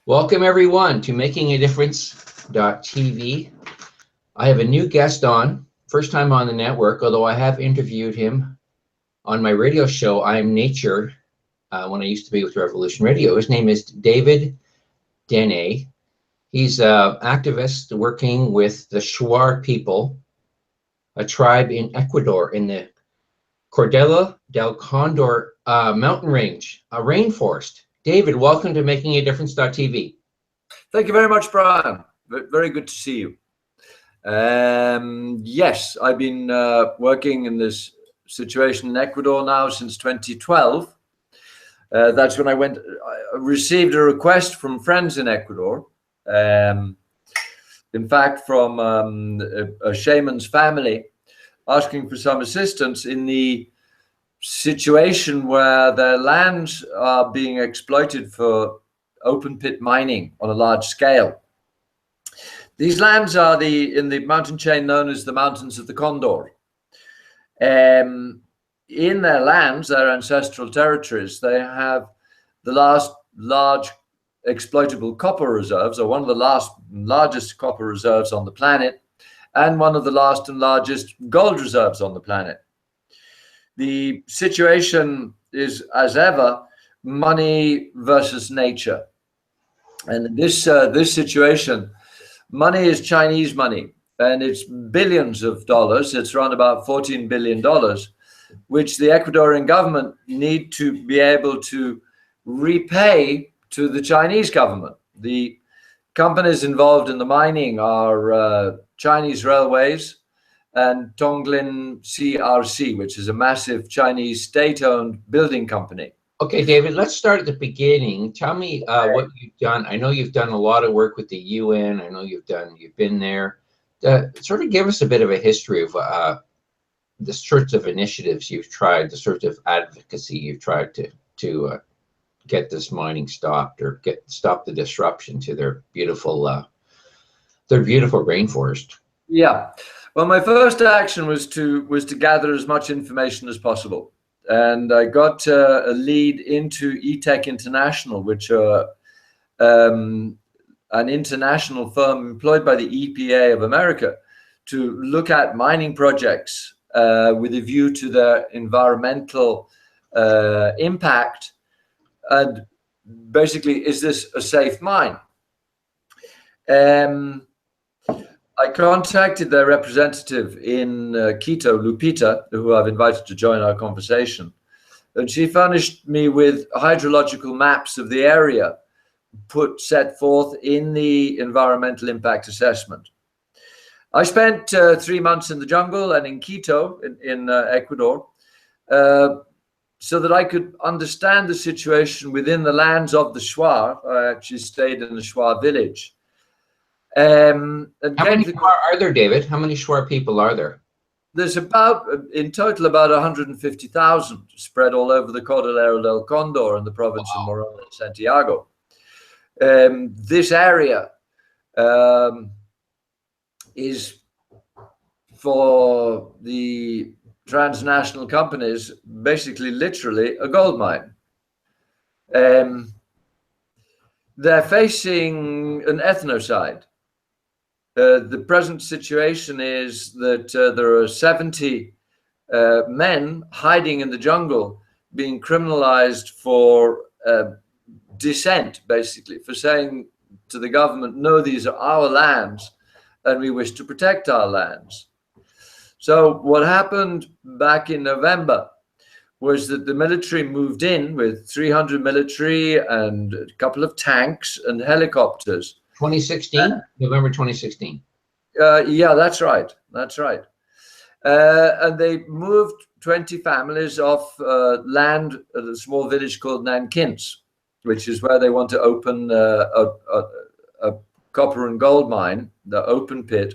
Welcome everyone to Making a Difference.tv. I have a new guest on, first time on the network, although I have interviewed him on my radio show, I Am Nature, when I used to be with Revolution Radio. His name is David Dene. He's an activist working with the Shuar people, a tribe in Ecuador in the Cordillera del Condor mountain range, a rainforest. David, welcome to Making a Difference.tv. Thank you very much, Brian. Very good to see you. Yes, I've been working in this situation in Ecuador now since 2012. That's when I received a request from friends in Ecuador. In fact, from a shaman's family, asking for some assistance in the situation where their lands are being exploited for open pit mining on a large scale. These lands are in the mountain chain known as the Mountains of the Condor. In their lands, their ancestral territories, they have the last large exploitable copper reserves, or one of the largest copper reserves on the planet, and one of the last and largest gold reserves on the planet. The situation is, as ever, money versus nature. And this situation, money is Chinese money, and it's billions of dollars. It's around about $14 billion, which the Ecuadorian government need to be able to repay to the Chinese government. The companies involved in the mining are Chinese Railways and Tonglin CRC, which is a massive Chinese state-owned building company. Okay, David, let's start at the beginning. Tell me what you've done. I know you've done a lot of work with the UN. I know you've been there. Sort of give us a bit of a history of the sorts of initiatives you've tried, the sort of advocacy you've tried to get this mining stopped or stop the disruption to their beautiful rainforest. Yeah. Well, my first action was to gather as much information as possible, and I got a lead into eTech International, which are an international firm employed by the EPA of America to look at mining projects with a view to their environmental impact, and basically, is this a safe mine? I contacted their representative in Quito, Lupita, who I've invited to join our conversation, and she furnished me with hydrological maps of the area set forth in the environmental impact assessment. I spent 3 months in the jungle and in Quito, in Ecuador, so that I could understand the situation within the lands of the Shuar. I actually stayed in the Shuar village. How many Shuar are there, David? How many Shuar people are there? There's in total about 150,000 spread all over the Cordillera del Condor in the province of Morona and Santiago. This area is, for the transnational companies, basically literally a gold mine. They're facing an ethnocide. The present situation is that there are 70 men hiding in the jungle being criminalized for dissent, basically, for saying to the government, no, these are our lands and we wish to protect our lands. So what happened back in November was that the military moved in with 300 military and a couple of tanks and helicopters. 2016, November 2016. Yeah, that's right. That's right. And they moved 20 families off land at a small village called Nankins, which is where they want to open a copper and gold mine, the open pit.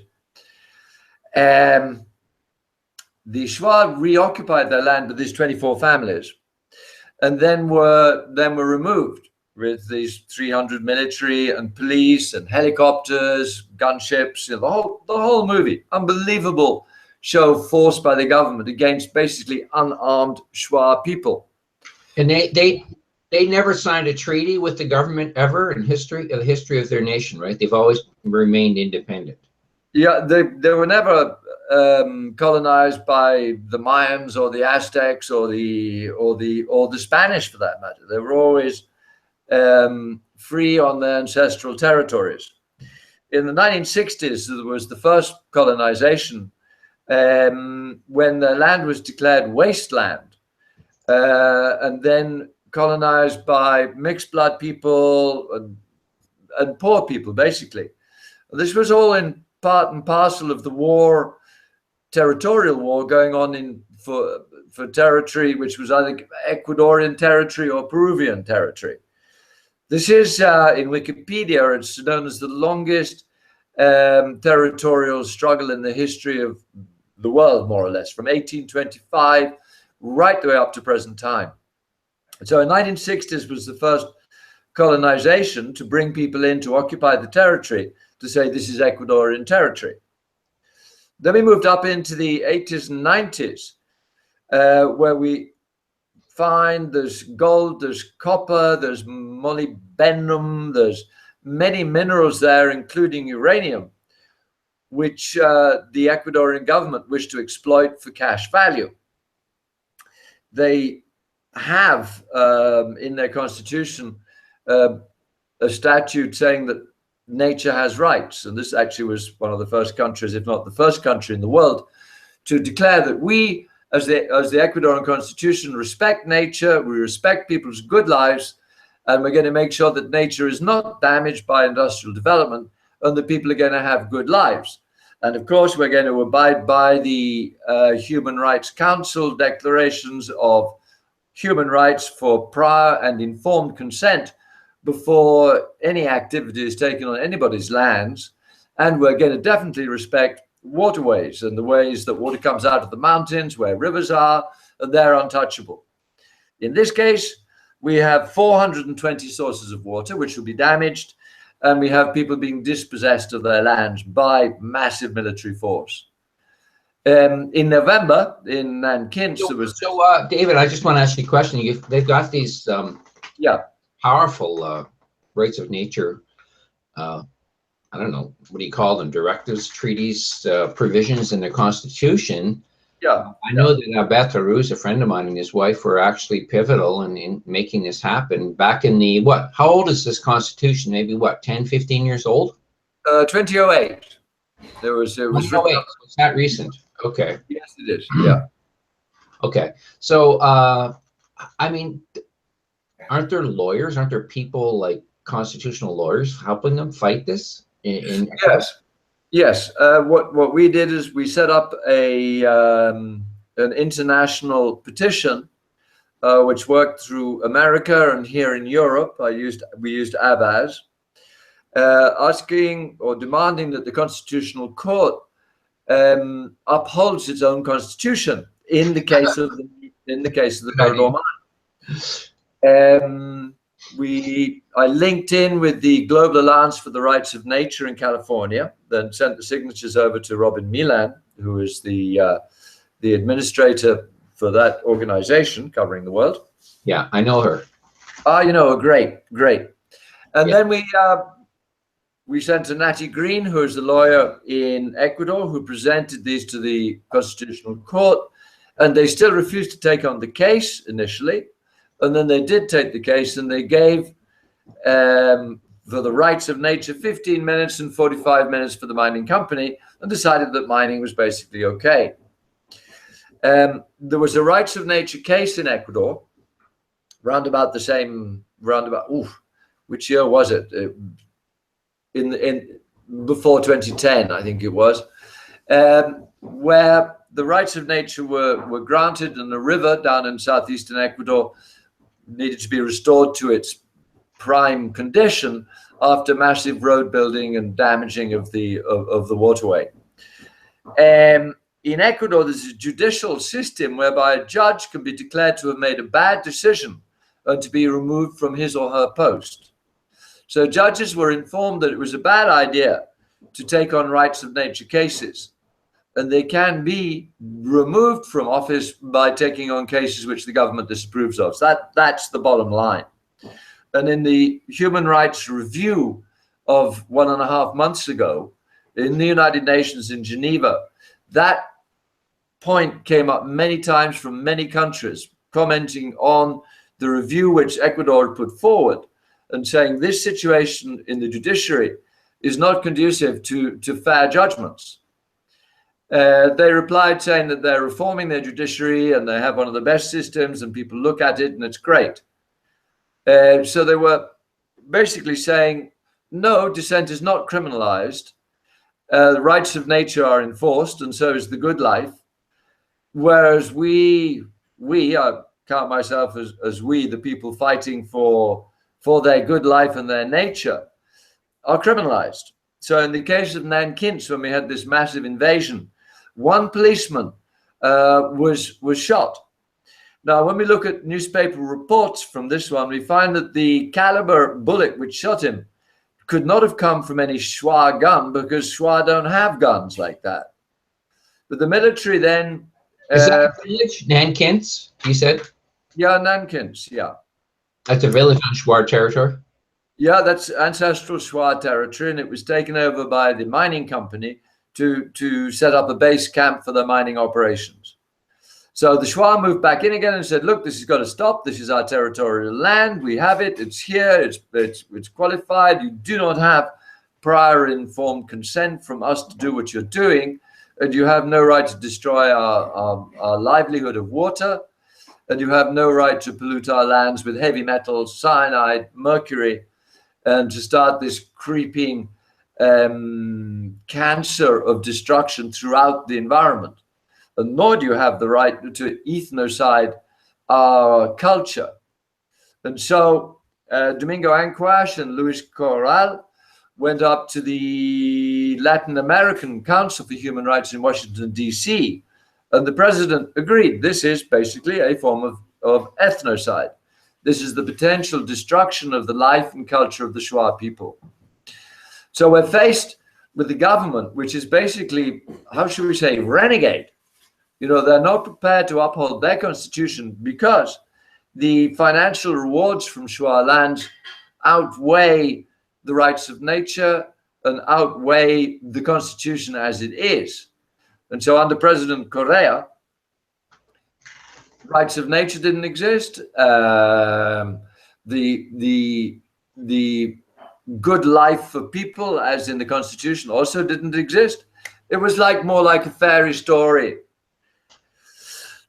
The Shuar reoccupied their land with these 24 families, and then were removed with these 300 military and police and helicopters, gunships, the whole movie. Unbelievable show forced by the government against basically unarmed Shuar people. And They never signed a treaty with the government ever in the history of their nation, right? They've always remained independent. Yeah, they were never colonized by the Mayans or the Aztecs or the Spanish, for that matter. They were always free on their ancestral territories. In the 1960s, there was the first colonization when the land was declared wasteland, and then colonized by mixed blood people and poor people, basically. This was all in part and parcel of the war, territorial war going on for territory which was either Ecuadorian territory or Peruvian territory. This is in Wikipedia, it's known as the longest territorial struggle in the history of the world, more or less, from 1825 right the way up to present time. So in 1960s was the first colonization to bring people in to occupy the territory, to say this is Ecuadorian territory. Then we moved up into the 80s and 90s, where we find there's gold, there's copper, there's molybdenum, there's many minerals there, including uranium, which the Ecuadorian government wished to exploit for cash value. They have in their constitution a statute saying that nature has rights, and this actually was one of the first countries, if not the first country in the world, to declare that we, as the Ecuadorian constitution, respect nature, we respect people's good lives, and we're going to make sure that nature is not damaged by industrial development, and that people are going to have good lives. And of course, we're going to abide by the Human Rights Council declarations of human rights for prior and informed consent before any activity is taken on anybody's lands. And we're going to definitely respect waterways and the ways that water comes out of the mountains, where rivers are, and they're untouchable. In this case, we have 420 sources of water which will be damaged, and we have people being dispossessed of their lands by massive military force. In November, in Nankin, there was... So, David, I just want to ask you a question. They've got these powerful rights of nature, I don't know, what do you call them, directives, treaties, provisions in their constitution. Yeah. I know that Beto Ruz, a friend of mine, and his wife were actually pivotal in making this happen back in the, how old is this constitution? Maybe 10, 15 years old? 2008. It was 2008. It's that recent. Okay. Yes, it is. Yeah. Okay. So, I mean, aren't there lawyers? Aren't there people like constitutional lawyers helping them fight this? Yes. Yes. What we did is we set up an international petition, which worked through America and here in Europe. We used ABAS, asking or demanding that the Constitutional Court upholds its own constitution in the case of the Parador mine. I linked in with the Global Alliance for the Rights of Nature in California, then sent the signatures over to Robin Milan, who is the administrator for that organization covering the world. Yeah, I know her. You know her, great. And then we sent to Natty Green, who is a lawyer in Ecuador, who presented these to the Constitutional Court, and they still refused to take on the case initially. And then they did take the case, and they gave, for the rights of nature, 15 minutes and 45 minutes for the mining company, and decided that mining was basically okay. There was a rights of nature case in Ecuador, which year was it? Before 2010, I think it was, where the rights of nature were granted, and the river down in southeastern Ecuador needed to be restored to its prime condition after massive road building and damaging of the waterway. In Ecuador, there's a judicial system whereby a judge can be declared to have made a bad decision and to be removed from his or her post. So judges were informed that it was a bad idea to take on rights of nature cases, and they can be removed from office by taking on cases which the government disapproves of. So that's the bottom line. And in the human rights review of 1.5 months ago in the United Nations in Geneva, that point came up many times from many countries, commenting on the review which Ecuador put forward and saying this situation in the judiciary is not conducive to fair judgments. They replied saying that they're reforming their judiciary and they have one of the best systems and people look at it and it's great. So they were basically saying, no, dissent is not criminalized. The rights of nature are enforced and so is the good life. Whereas we I count myself as we, the people fighting for their good life and their nature, are criminalized. So in the case of Nankin, when we had this massive invasion, one policeman was shot. Now, when we look at newspaper reports from this one, we find that the caliber bullet which shot him could not have come from any Shuar gun because Shuar don't have guns like that. But the military then... Is that a village, Nankins, you said? Yeah, Nankins, yeah. That's a village on Shuar territory? Yeah, that's ancestral Shuar territory, and it was taken over by the mining company to set up a base camp for their mining operations. So the Shuar moved back in again and said, look, this has got to stop. This is our territorial land. We have it. It's here. It's qualified. You do not have prior informed consent from us to do what you're doing. And you have no right to destroy our livelihood of water. And you have no right to pollute our lands with heavy metals, cyanide, mercury, and to start this creeping cancer of destruction throughout the environment. And nor do you have the right to ethnocide our culture. And so Domingo Anquash and Luis Corral went up to the Latin American Council for Human Rights in Washington, D.C., and the president agreed. This is basically a form of ethnocide. This is the potential destruction of the life and culture of the Shuar people. So we're faced with the government, which is basically, how should we say, renegade. You know, they're not prepared to uphold their constitution because the financial rewards from Shuar lands outweigh the rights of nature and outweigh the constitution as it is. And so under President Correa, rights of nature didn't exist. The good life for people, as in the constitution, also didn't exist. It was more like a fairy story.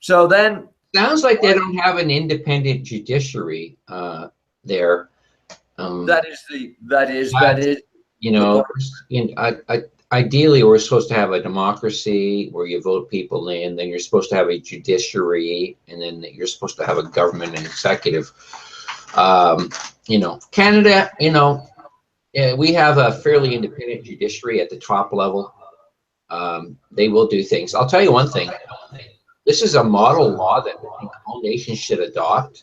So then, sounds like they don't have an independent judiciary there. That is. You know, ideally, we're supposed to have a democracy where you vote people in. Then you're supposed to have a judiciary, and then you're supposed to have a government and executive. You know, Canada. You know, we have a fairly independent judiciary at the top level. They will do things. I'll tell you one thing. This is a model law that I think all nations should adopt.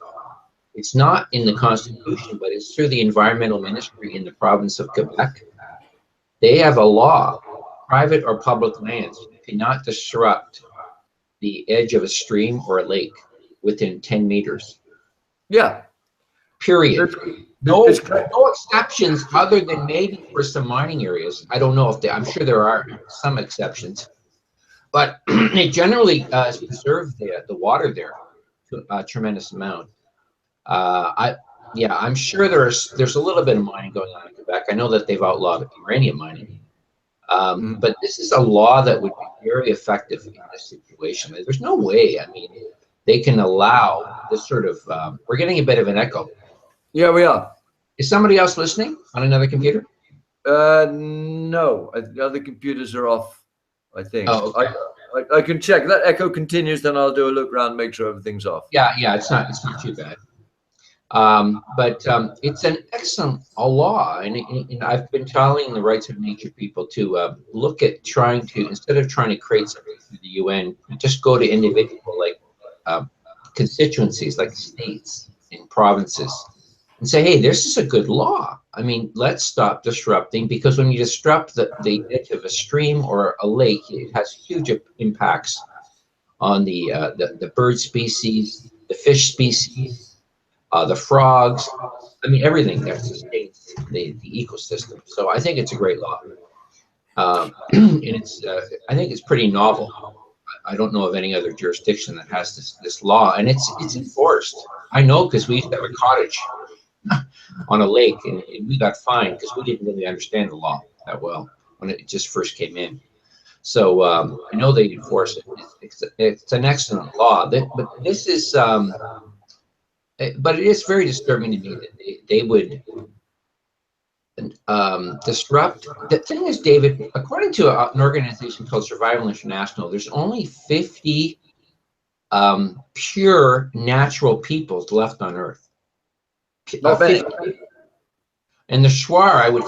It's not in the Constitution, but it's through the Environmental Ministry in the province of Quebec. They have a law, private or public lands cannot disrupt the edge of a stream or a lake within 10 meters. Yeah. Period. No exceptions other than maybe for some mining areas. I don't know if I'm sure there are some exceptions. But it generally preserves the water there to a tremendous amount. I'm sure there's a little bit of mining going on in Quebec. I know that they've outlawed uranium mining, but this is a law that would be very effective in this situation. There's no way. I mean, they can allow this sort of. We're getting a bit of an echo. Yeah, we are. Is somebody else listening on another computer? No, the other computers are off. I think. Oh, okay. I can check. If that echo continues, then I'll do a look around, make sure everything's off. Yeah, it's not too bad. But it's an excellent law, and I've been telling the rights of nature people to look at trying to, instead of trying to create something through the UN, just go to individual constituencies like states and provinces and say, hey, this is a good law. I mean, let's stop disrupting, because when you disrupt the edge of a stream or a lake, it has huge impacts on the bird species, the fish species, the frogs. I mean, everything that sustains the ecosystem. So I think it's a great law. And it's I think it's pretty novel. I don't know of any other jurisdiction that has this law, and it's enforced. I know because we used to have a cottage on a lake, and we got fined because we didn't really understand the law that well when it just first came in. So I know they enforce it. It's an excellent law. But this is, but it is very disturbing to me that they would disrupt. The thing is, David, according to an organization called Survival International, there's only 50 pure natural peoples left on Earth. Not many. And the Shuar, I would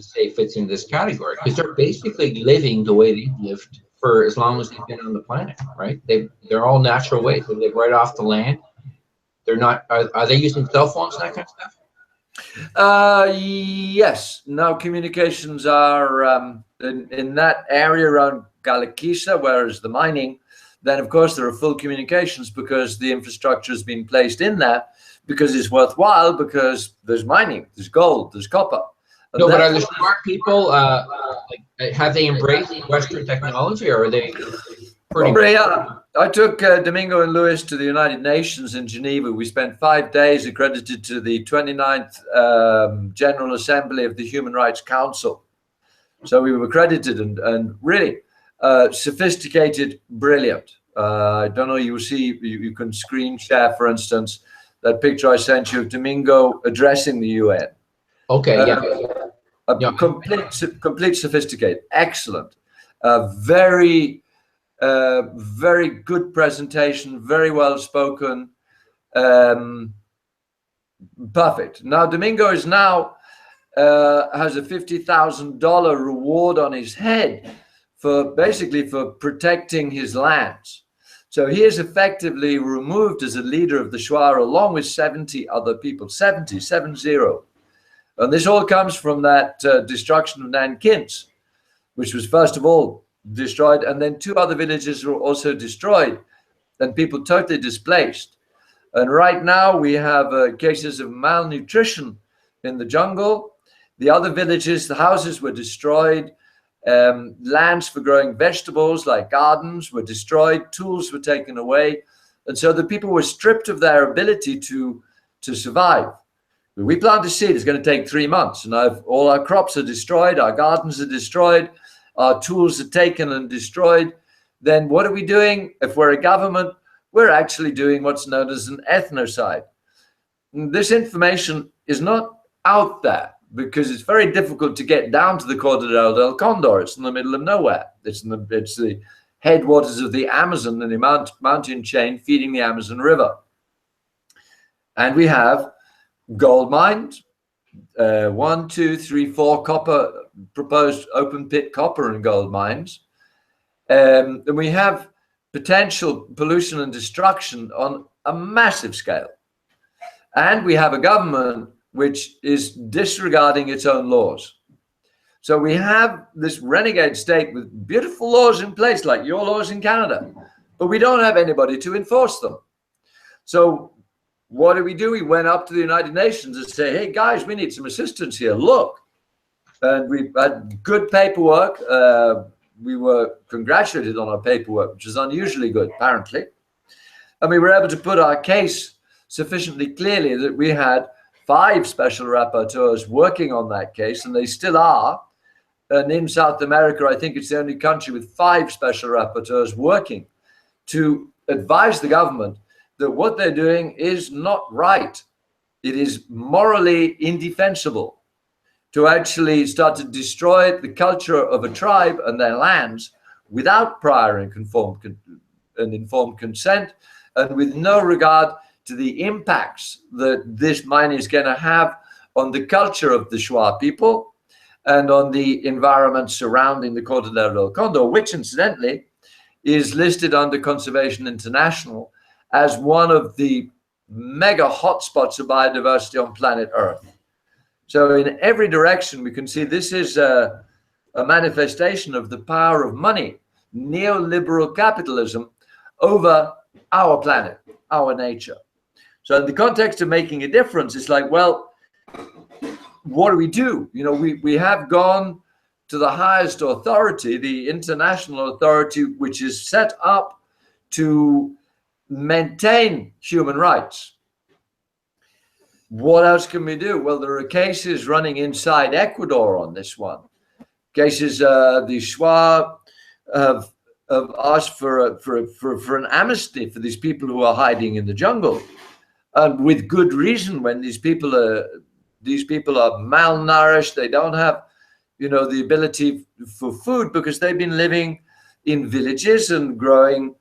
say, fits into this category because they're basically living the way they've lived for as long as they've been on the planet, right? They're all natural ways. They live right off the land. They're not. Are they using cell phones and that kind of stuff? Yes. Now communications are in that area around Galakisa, whereas the mining, then of course there are full communications because the infrastructure has been placed in there because it's worthwhile, because there's mining, there's gold, there's copper. And no, but are the smart people, have they embraced Western technology, or are they pretty? I took Domingo and Luis to the United Nations in Geneva. We spent 5 days accredited to the 29th General Assembly of the Human Rights Council. So we were accredited and really sophisticated, brilliant. I don't know, you can screen share, for instance, that picture I sent you of Domingo addressing the UN. Okay, yeah. Complete sophisticated, excellent, very good presentation, very well spoken, perfect. Now Domingo is now has a $50,000 reward on his head for basically for protecting his lands. So he is effectively removed as a leader of the Shuar along with 70 other people, 70. And this all comes from that destruction of Nankins, which was first of all destroyed, and then 2 other villages were also destroyed and people totally displaced. And right now we have cases of malnutrition in the jungle. The other villages, the houses were destroyed. Lands for growing vegetables like gardens were destroyed, tools were taken away, and so the people were stripped of their ability to survive. We plant a seed, it's going to take 3 months, and all our crops are destroyed, our gardens are destroyed, our tools are taken and destroyed. Then what are we doing? If we're a government, we're actually doing what's known as an ethnocide. And this information is not out there because it's very difficult to get down to the Cordillera del Condor. It's in the middle of nowhere. It's the headwaters of the Amazon and the mountain chain feeding the Amazon River. And we have gold mines, 1, 2, 3, 4 copper, proposed open pit copper and gold mines. And we have potential pollution and destruction on a massive scale. And we have a government which is disregarding its own laws. So we have this renegade state with beautiful laws in place, like your laws in Canada, but we don't have anybody to enforce them. So what do? We went up to the United Nations and say, hey guys, we need some assistance here, look. And we had good paperwork. We were congratulated on our paperwork, which is unusually good, apparently. And we were able to put our case sufficiently clearly that we had 5 special rapporteurs working on that case, and they still are. And in South America, I think it's the only country with 5 special rapporteurs working to advise the government that what they're doing is not right. It is morally indefensible to actually start to destroy the culture of a tribe and their lands without prior and informed consent, and with no regard to the impacts that this mine is going to have on the culture of the Shuar people and on the environment surrounding the Cordillera del Condor, which incidentally is listed under Conservation International as one of the mega hotspots of biodiversity on planet Earth. So in every direction, we can see this is a manifestation of the power of money, neoliberal capitalism over our planet, our nature. So in the context of making a difference, it's like, well, what do we do? You know, we have gone to the highest authority, the international authority, which is set up to maintain human rights. What else can we do? Well, there are cases running inside Ecuador on this one. Cases, the Shuar have asked for an amnesty for these people who are hiding in the jungle, and with good reason. When these people are malnourished, they don't have, you know, the ability for food because they've been living in villages and growing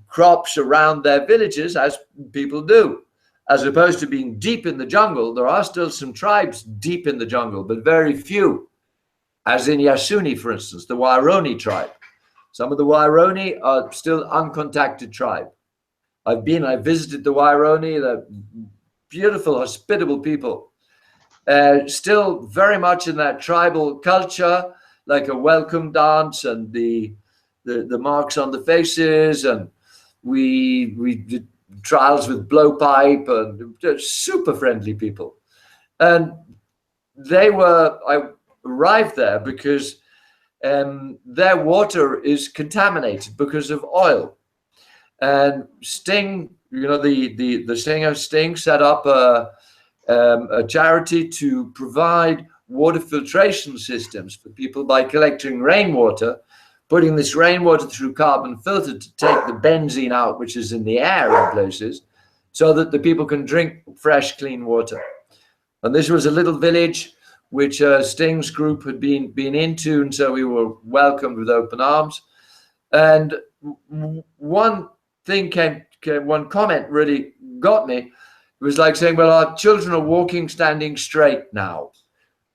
crops around their villages as people do, as opposed to being deep in the jungle. There are still some tribes deep in the jungle, but very few, as in Yasuni, for instance, the Waironi tribe. Some of the Waironi are still uncontacted tribe. I visited the Waironi. They're beautiful, hospitable people. Still very much in that tribal culture, like a welcome dance and the marks on the faces, and we did trials with blowpipe, and they're super friendly people. And I arrived there because their water is contaminated because of oil. And Sting, you know, the singer Sting set up a charity to provide water filtration systems for people by collecting rainwater, putting this rainwater through carbon filter to take the benzene out, which is in the air in places, so that the people can drink fresh, clean water. And this was a little village which Sting's group had been into, and so we were welcomed with open arms. And one comment really got me. It was like saying, well, our children are walking standing straight now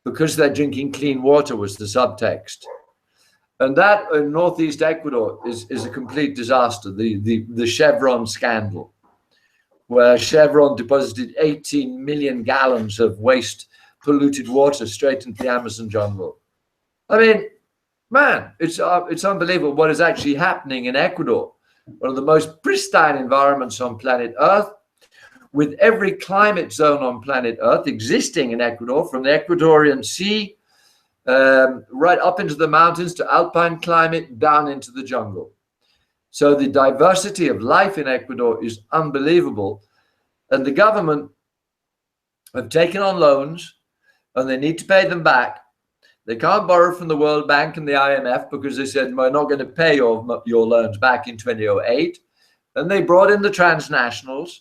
because they're drinking clean water, was the subtext. And that in northeast Ecuador is a complete disaster, the Chevron scandal, where Chevron deposited 18 million gallons of waste polluted water straight into the Amazon jungle. I mean, man, it's unbelievable what is actually happening in Ecuador, one of the most pristine environments on planet Earth, with every climate zone on planet Earth existing in Ecuador, from the Ecuadorian Sea right up into the mountains to alpine climate, down into the jungle. So the diversity of life in Ecuador is unbelievable. And the government have taken on loans, and they need to pay them back. They can't borrow from the World Bank and the IMF because they said, we're not going to pay your loans back in 2008. And they brought in the transnationals.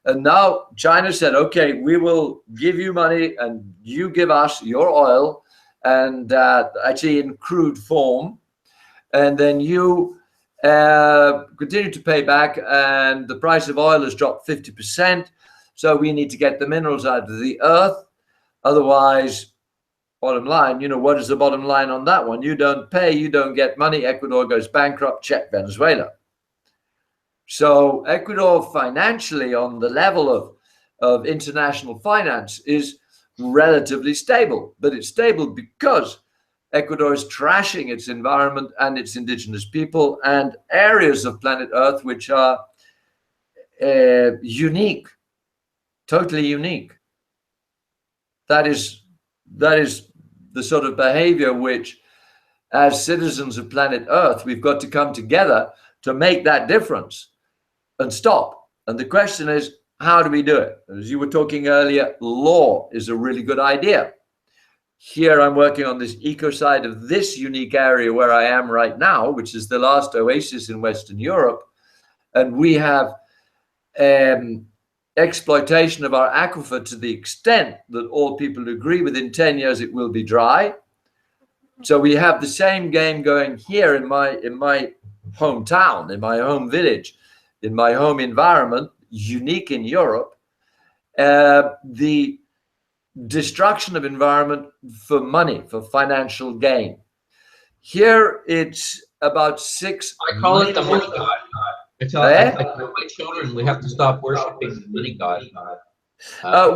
And now China said, okay, we will give you money and you give us your oil, and actually in crude form. And then you continue to pay back, and the price of oil has dropped 50%. So we need to get the minerals out of the earth. Otherwise, bottom line, you know, what is the bottom line on that one? You don't pay, you don't get money, Ecuador goes bankrupt, check Venezuela. So Ecuador financially, on the level of international finance, is relatively stable, but it's stable because Ecuador is trashing its environment and its indigenous people and areas of planet Earth which are unique, totally unique. That is the sort of behavior which, as citizens of planet Earth, we've got to come together to make that difference and stop. And the question is, how do we do it? As you were talking earlier, law is a really good idea. Here I'm working on this ecocide of this unique area where I am right now, which is the last oasis in Western Europe. And we have exploitation of our aquifer to the extent that all people agree within 10 years it will be dry. So we have the same game going here in my hometown, in my home village, in my home environment, unique in Europe. The destruction of environment for money, for financial gain. Here it's about 6. I call it the money god. I tell my children we have to stop worshiping the money god.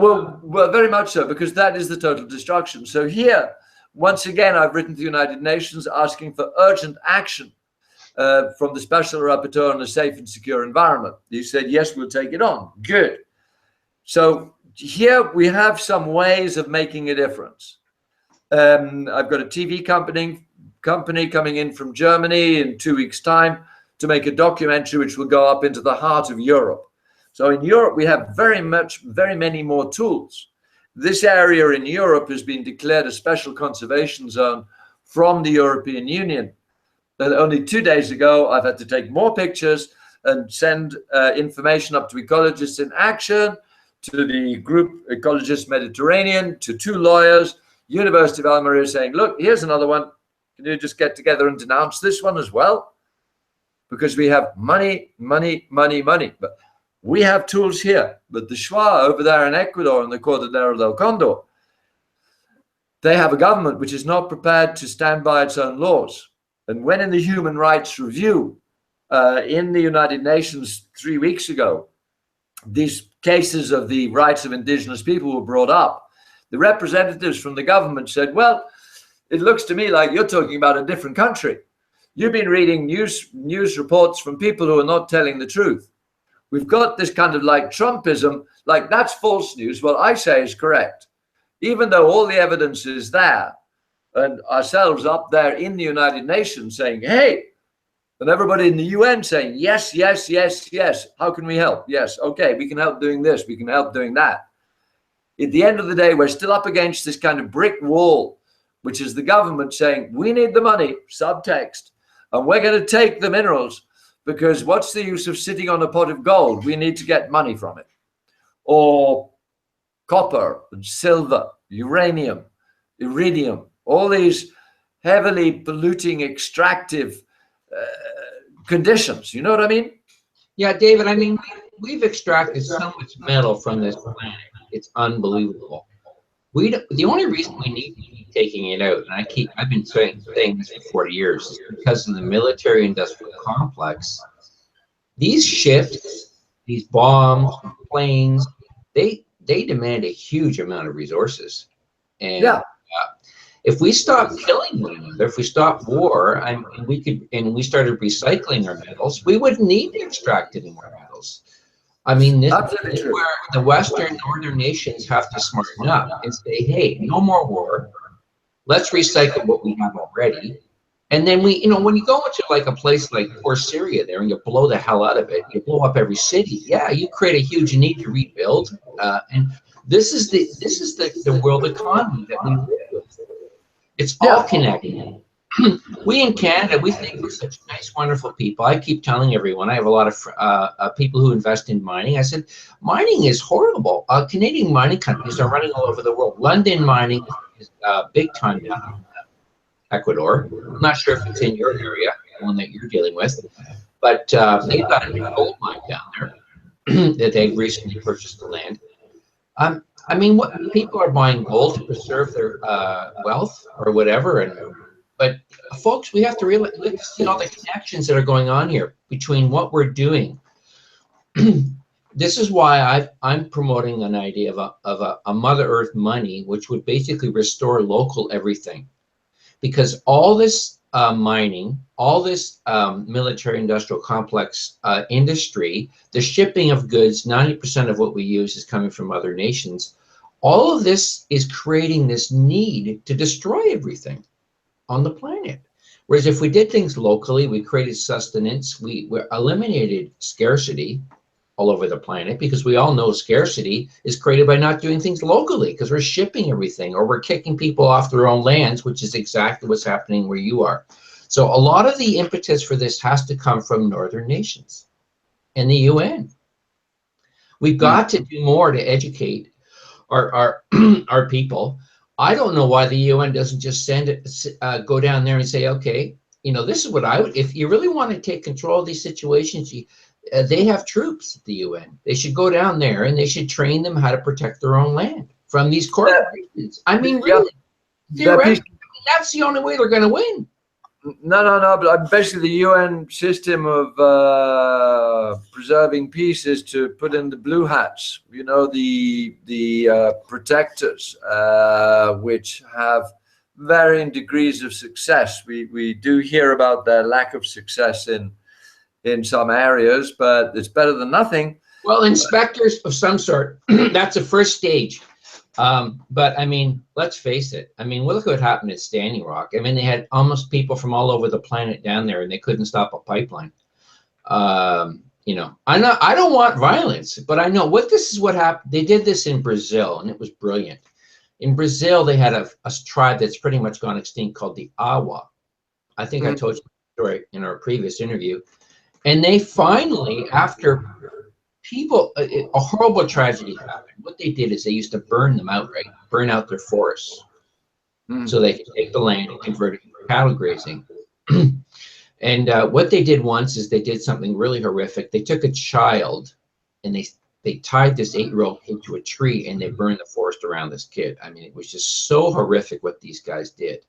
Well, very much so, because that is the total destruction. So here, once again, I've written to the United Nations asking for urgent action from the Special Rapporteur on a safe and secure environment. He said, yes, we'll take it on. Good. So here we have some ways of making a difference. I've got a TV company coming in from Germany in 2 weeks' time to make a documentary which will go up into the heart of Europe. So in Europe, we have very many more tools. This area in Europe has been declared a special conservation zone from the European Union. And only 2 days ago, I've had to take more pictures and send information up to Ecologists in Action, to the group Ecologists Mediterranean, to 2 lawyers, University of Almeria, saying, look, here's another one. Can you just get together and denounce this one as well? Because we have money. But we have tools here. But the Shuar over there in Ecuador, in the Cordillera del Condor, they have a government which is not prepared to stand by its own laws. And when in the Human Rights Review in the United Nations 3 weeks ago, these cases of the rights of indigenous people were brought up, the representatives from the government said, well, it looks to me like you're talking about a different country. You've been reading news reports from people who are not telling the truth. We've got this kind of like Trumpism, like that's false news. What I say is correct. Even though all the evidence is there, and ourselves up there in the United Nations saying, hey, and everybody in the UN saying, yes, yes, yes, yes. How can we help? Yes, okay, we can help doing this. We can help doing that. At the end of the day, we're still up against this kind of brick wall, which is the government saying, we need the money, subtext, and we're going to take the minerals because what's the use of sitting on a pot of gold? We need to get money from it. Or copper, silver, uranium, iridium, all these heavily polluting extractive conditions. You know what I mean? Yeah, David, I mean, we've extracted so much metal from this planet. It's unbelievable. The only reason we need to keep taking it out, and I've been saying this for 40 years, is because of the military-industrial complex. These ships, these bombs, planes, they demand a huge amount of resources. And yeah. If we stop killing one another, if we stop war, and we started recycling our metals, we wouldn't need to extract any more metals. I mean, this is where the Western northern nations have to smarten up and say, hey, no more war. Let's recycle what we have already. And then when you go into like a place like poor Syria there and you blow the hell out of it, you blow up every city. Yeah, you create a huge need to rebuild. And this is the world economy that we live with. It's all connected. We in Canada, we think we're such nice, wonderful people. I keep telling everyone, I have a lot of people who invest in mining. I said, mining is horrible. Canadian mining companies are running all over the world. London mining is big time down in Ecuador. I'm not sure if it's in your area, the one that you're dealing with, but they've got a new gold mine down there that they've recently purchased the land. I mean, what people are buying gold to preserve their wealth or whatever, but folks, we have to realize, see all the connections that are going on here between what we're doing. This is why I'm promoting an idea of a Mother Earth money, which would basically restore local everything, because all this mining, all this military-industrial complex industry, the shipping of goods, 90% of what we use is coming from other nations. All of this is creating this need to destroy everything on the planet. Whereas if we did things locally, we created sustenance, we eliminated scarcity all over the planet, because we all know scarcity is created by not doing things locally, because we're shipping everything or we're kicking people off their own lands, which is exactly what's happening where you are. So a lot of the impetus for this has to come from northern nations and the UN. We've got to do more to educate our people. I don't know why the UN doesn't just send it, go down there and say, okay, this is what I would, if you really want to take control of these situations, they have troops at the UN. They should go down there and they should train them how to protect their own land from these corporations. I mean, really, theoretically, that's the only way they're going to win. No, but basically the UN system of preserving peace is to put in the blue hats, the protectors, which have varying degrees of success. We do hear about their lack of success in some areas, but it's better than nothing. Well, inspectors of some sort, that's the first stage. But I mean, let's face it. I mean, well, look what happened at Standing Rock. I mean, they had almost people from all over the planet down there, and they couldn't stop a pipeline. You know, I don't want violence, but I know what happened. They did this in Brazil, and it was brilliant. In Brazil, they had a tribe that's pretty much gone extinct called the Awa. I think I told you the story in our previous interview. And they finally, after a horrible tragedy happened, what they did is they used to burn them outright, burn out their forests, so they could take the land and convert it to cattle grazing. And what they did once is they did something really horrific. They took a child and they tied this 8-year-old kid to a tree, and they burned the forest around this kid. I mean, it was just so horrific what these guys did.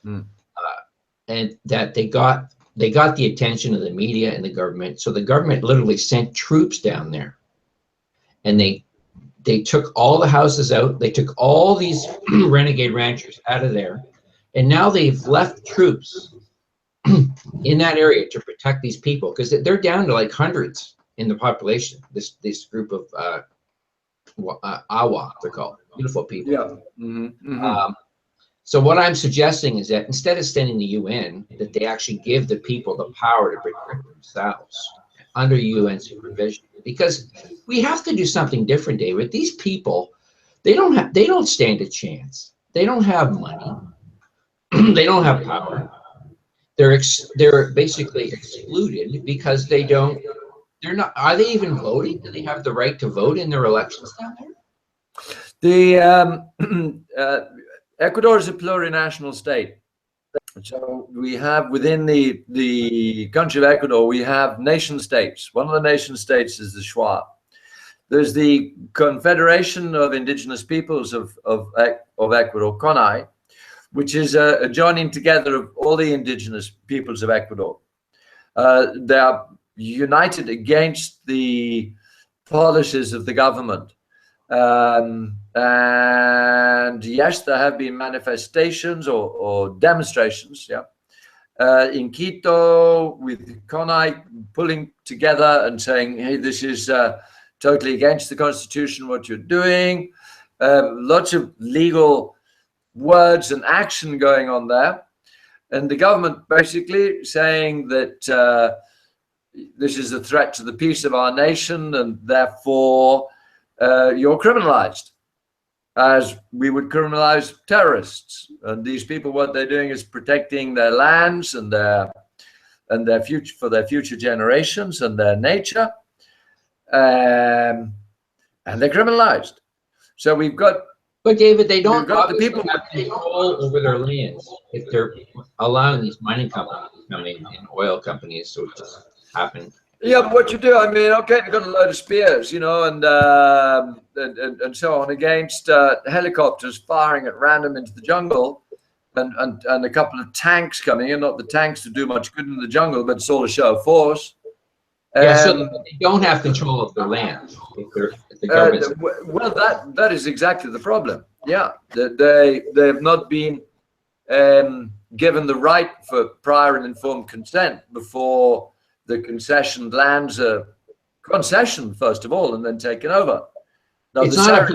And that they got the attention of the media and the government. So the government literally sent troops down there, and they took all the houses out. They took all these renegade ranchers out of there, and now they've left troops in that area to protect these people, because they're down to like hundreds in the population. This group of Awa, they're called, beautiful people. Yeah. So what I'm suggesting is that instead of sending the UN, that they actually give the people the power to protect themselves under UN supervision, because we have to do something different, David. These people, they don't stand a chance. They don't have money. They don't have power. They're basically excluded because they're not. Are they even voting? Do they have the right to vote in their elections down there? Ecuador is a plurinational state. So we have within the country of Ecuador, we have nation states. One of the nation states is the Shuar. There's the Confederation of Indigenous Peoples of Ecuador, CONAI, which is a joining together of all the indigenous peoples of Ecuador. They are united against the policies of the government. And yes, there have been manifestations or demonstrations, in Quito, with CONAI pulling together and saying, hey, this is totally against the Constitution, what you're doing. Lots of legal words and action going on there. And the government basically saying that this is a threat to the peace of our nation, and therefore you're criminalized, as we would criminalize terrorists. And these people, what they're doing is protecting their lands and their future, for their future generations and their nature, and they're criminalized. So we've got. But David, they don't got the people have control over their lands if they're allowing these mining companies to come in and oil companies. So it just happened. Yeah, but what you do, I mean, okay, you've got a load of spears, you know, and so on, against helicopters firing at random into the jungle, and a couple of tanks coming in. Not the tanks to do much good in the jungle, but it's all a show of force. Yeah, so they don't have control of their land. If the government's well, that is exactly the problem. Yeah, they have not been given the right for prior and informed consent before the concessioned lands are concessioned, first of all, and then taken over. Now, it's not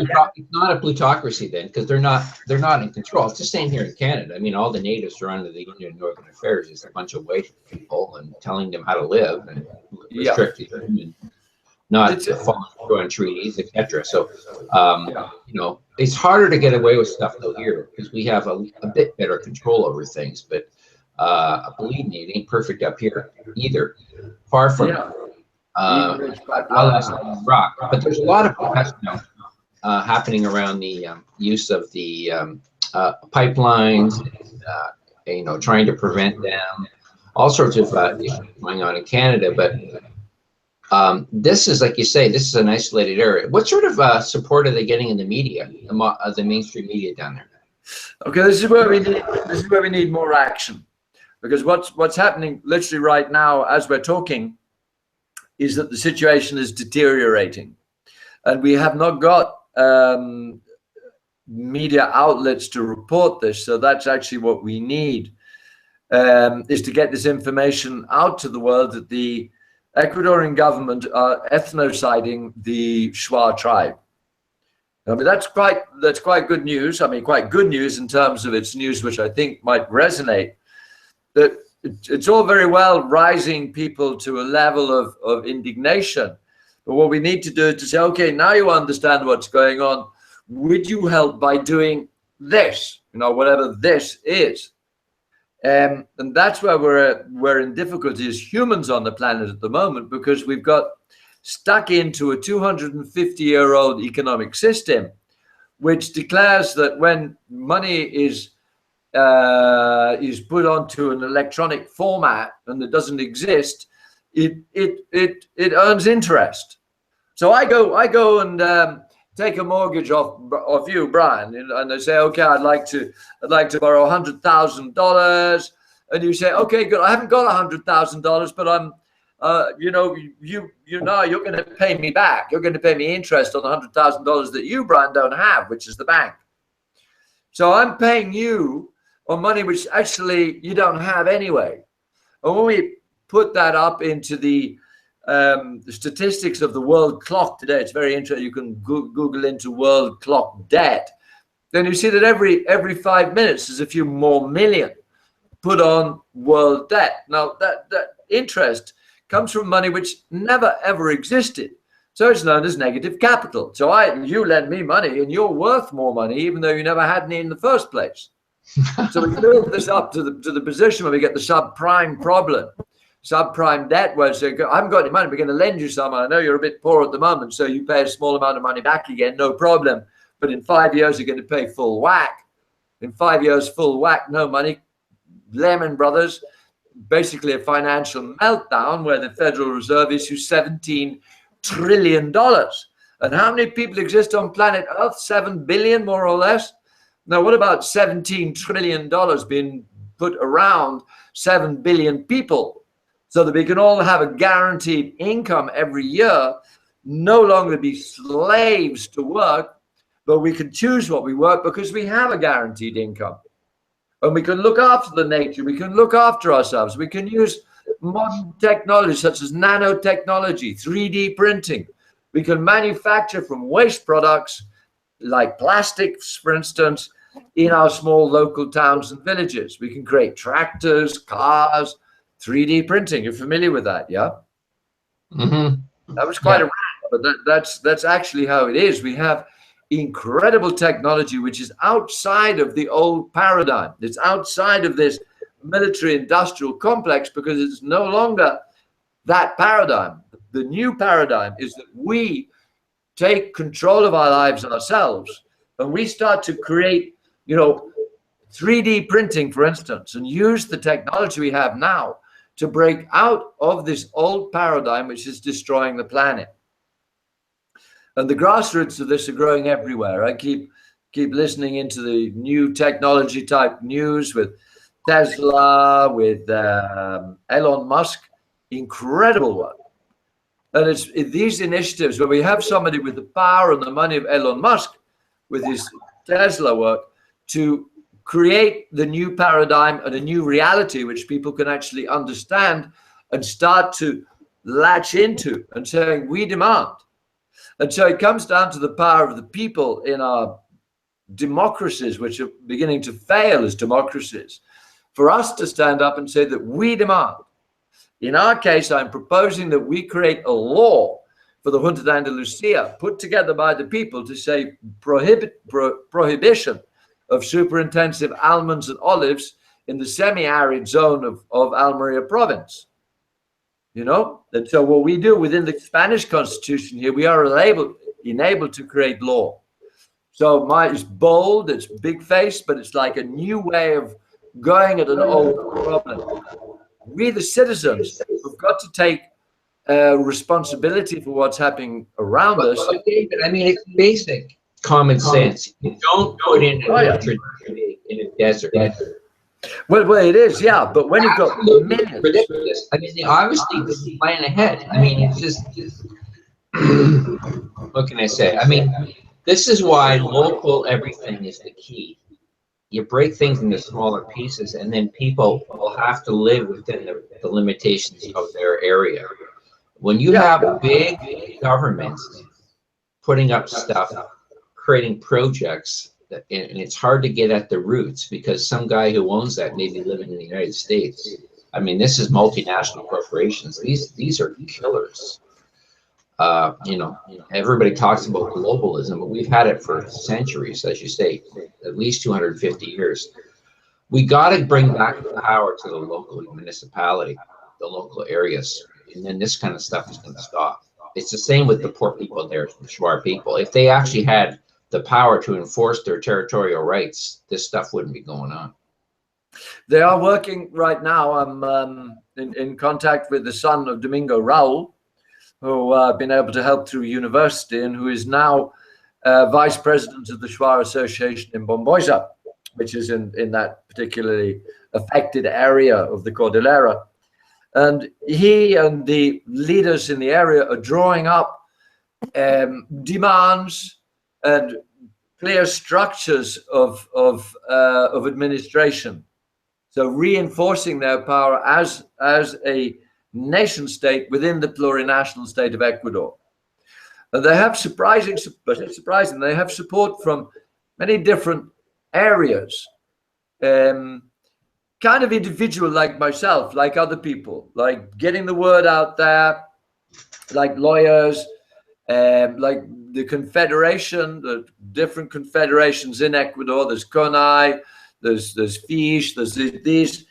a plutocracy then, because they're not in control. It's the same here in Canada. I mean, all the natives are under the Indian Northern Affairs. It's a bunch of white people and telling them how to live and restricting them and not following treaties, etc. So, you know, it's harder to get away with stuff though here because we have a bit better control over things. But believe me, it ain't perfect up here either. Far from it. Rock. But there's a lot of protest now happening around the use of the pipelines, and, you know, trying to prevent them. All sorts of issues going on in Canada. But this is, like you say, this is an isolated area. What sort of support are they getting in the media, the mainstream media down there? Okay, this is where we need more action, because what's happening literally right now as we're talking is that the situation is deteriorating, and we have not got media outlets to report this. So that's actually what we need, is to get this information out to the world, that the Ecuadorian government are ethnociding the Shuar tribe. I mean, that's quite good news. I mean, quite good news in terms of its news, which I think might resonate. That it's all very well rising people to a level of indignation. But what we need to do is to say, okay, now you understand what's going on. Would you help by doing this, whatever this is? And that's where we're in difficulty as humans on the planet at the moment, because we've got stuck into a 250-year-old economic system, which declares that when money is put onto an electronic format and it doesn't exist, it earns interest. So I go and take a mortgage off you, Brian, and I say, okay, I'd like to borrow $100,000, and you say, okay, good, I haven't got $100,000, but I'm you're going to pay me back. You're going to pay me interest on the $100,000 that you, Brian, don't have, which is the bank. So I'm paying you on money which actually you don't have anyway. And when we put that up into the statistics of the world clock today, it's very interesting. You can Google into world clock debt. Then you see that every 5 minutes there's a few more million put on world debt. Now that interest comes from money which never ever existed. So it's known as negative capital. So you lend me money and you're worth more money, even though you never had any in the first place. So we build this up to the position where we get the subprime problem, subprime debt, where say, I haven't got any money, we're going to lend you some. I know you're a bit poor at the moment, so you pay a small amount of money back again, no problem. But in 5 years, you're going to pay full whack. In 5 years, full whack, no money. Lehman Brothers, basically a financial meltdown where the Federal Reserve issues $17 trillion. And how many people exist on planet Earth? 7 billion, more or less. Now, what about $17 trillion being put around 7 billion people so that we can all have a guaranteed income every year, no longer be slaves to work, but we can choose what we work because we have a guaranteed income. And we can look after the nature, we can look after ourselves, we can use modern technology such as nanotechnology, 3D printing. We can manufacture from waste products like plastics, for instance, in our small local towns and villages. We can create tractors, cars, 3D printing. You're familiar with that, yeah? Mm-hmm. That was quite a rant, but that's actually how it is. We have incredible technology which is outside of the old paradigm. It's outside of this military industrial complex because it's no longer that paradigm. The new paradigm is that we take control of our lives ourselves and we start to create, 3D printing, for instance, and use the technology we have now to break out of this old paradigm which is destroying the planet. And the grassroots of this are growing everywhere. I keep listening into the new technology type news with Tesla, with Elon Musk. Incredible work. And it's these initiatives where we have somebody with the power and the money of Elon Musk with his Tesla work to create the new paradigm and a new reality which people can actually understand and start to latch into and saying, we demand. And so it comes down to the power of the people in our democracies, which are beginning to fail as democracies, for us to stand up and say that we demand. In our case, I'm proposing that we create a law for the Junta de Andalucía, put together by the people, to say prohibition of super-intensive almonds and olives in the semi-arid zone of Almeria province. And so what we do within the Spanish constitution here, we are enabled to create law. So it's bold, it's big-faced, but it's like a new way of going at an old problem. We, the citizens, have got to take responsibility for what's happening around us. But David, I mean, it's basic common sense. You don't put in a desert. Well, it is, yeah. But when you've got millions, ridiculous. I mean, obviously, this is plan ahead. I mean, it's just what can I say? I mean, this is why local everything is the key. You break things into smaller pieces, and then people will have to live within the limitations of their area. When you have big governments putting up stuff, creating projects, and it's hard to get at the roots because some guy who owns that may be living in the United States. I mean, this is multinational corporations. These are killers. You know, everybody talks about globalism, but we've had it for centuries, as you say, at least 250 years. We got to bring back the power to the local municipality, the local areas, and then this kind of stuff is going to stop. It's the same with the poor people there, the Shuar people. If they actually had the power to enforce their territorial rights, this stuff wouldn't be going on. They are working right now. I'm in contact with the son of Domingo Raul, who I've been able to help through university and who is now vice president of the Shuar Association in Bomboiza, which is in that particularly affected area of the Cordillera. And he and the leaders in the area are drawing up demands and clear structures of administration. So reinforcing their power as a nation state within the plurinational state of Ecuador. And they have surprising, they have support from many different areas. Kind of individual like myself, like other people, like getting the word out there, like lawyers, like the confederation, the different confederations in Ecuador. There's CONAI, there's FISH, there's these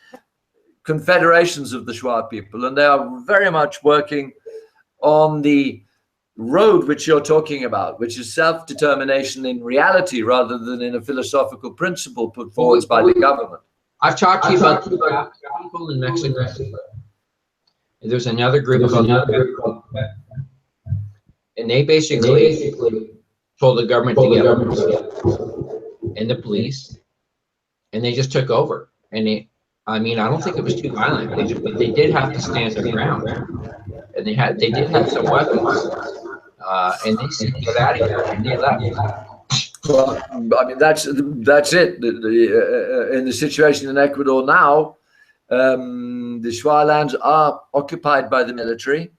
confederations of the Shuar people, and they are very much working on the road which you're talking about, which is self-determination in reality rather than in a philosophical principle put forward by the government. I've talked to you about people in Mexico. There's another group and they basically told the government to get over and the police, and they just took over. And I mean, I don't think it was too violent, but they did have to stand their ground, and they did have some weapons, and they said, "Get out of here," and they left. Well, I mean, that's it. In the situation in Ecuador now, the Shuar lands are occupied by the military.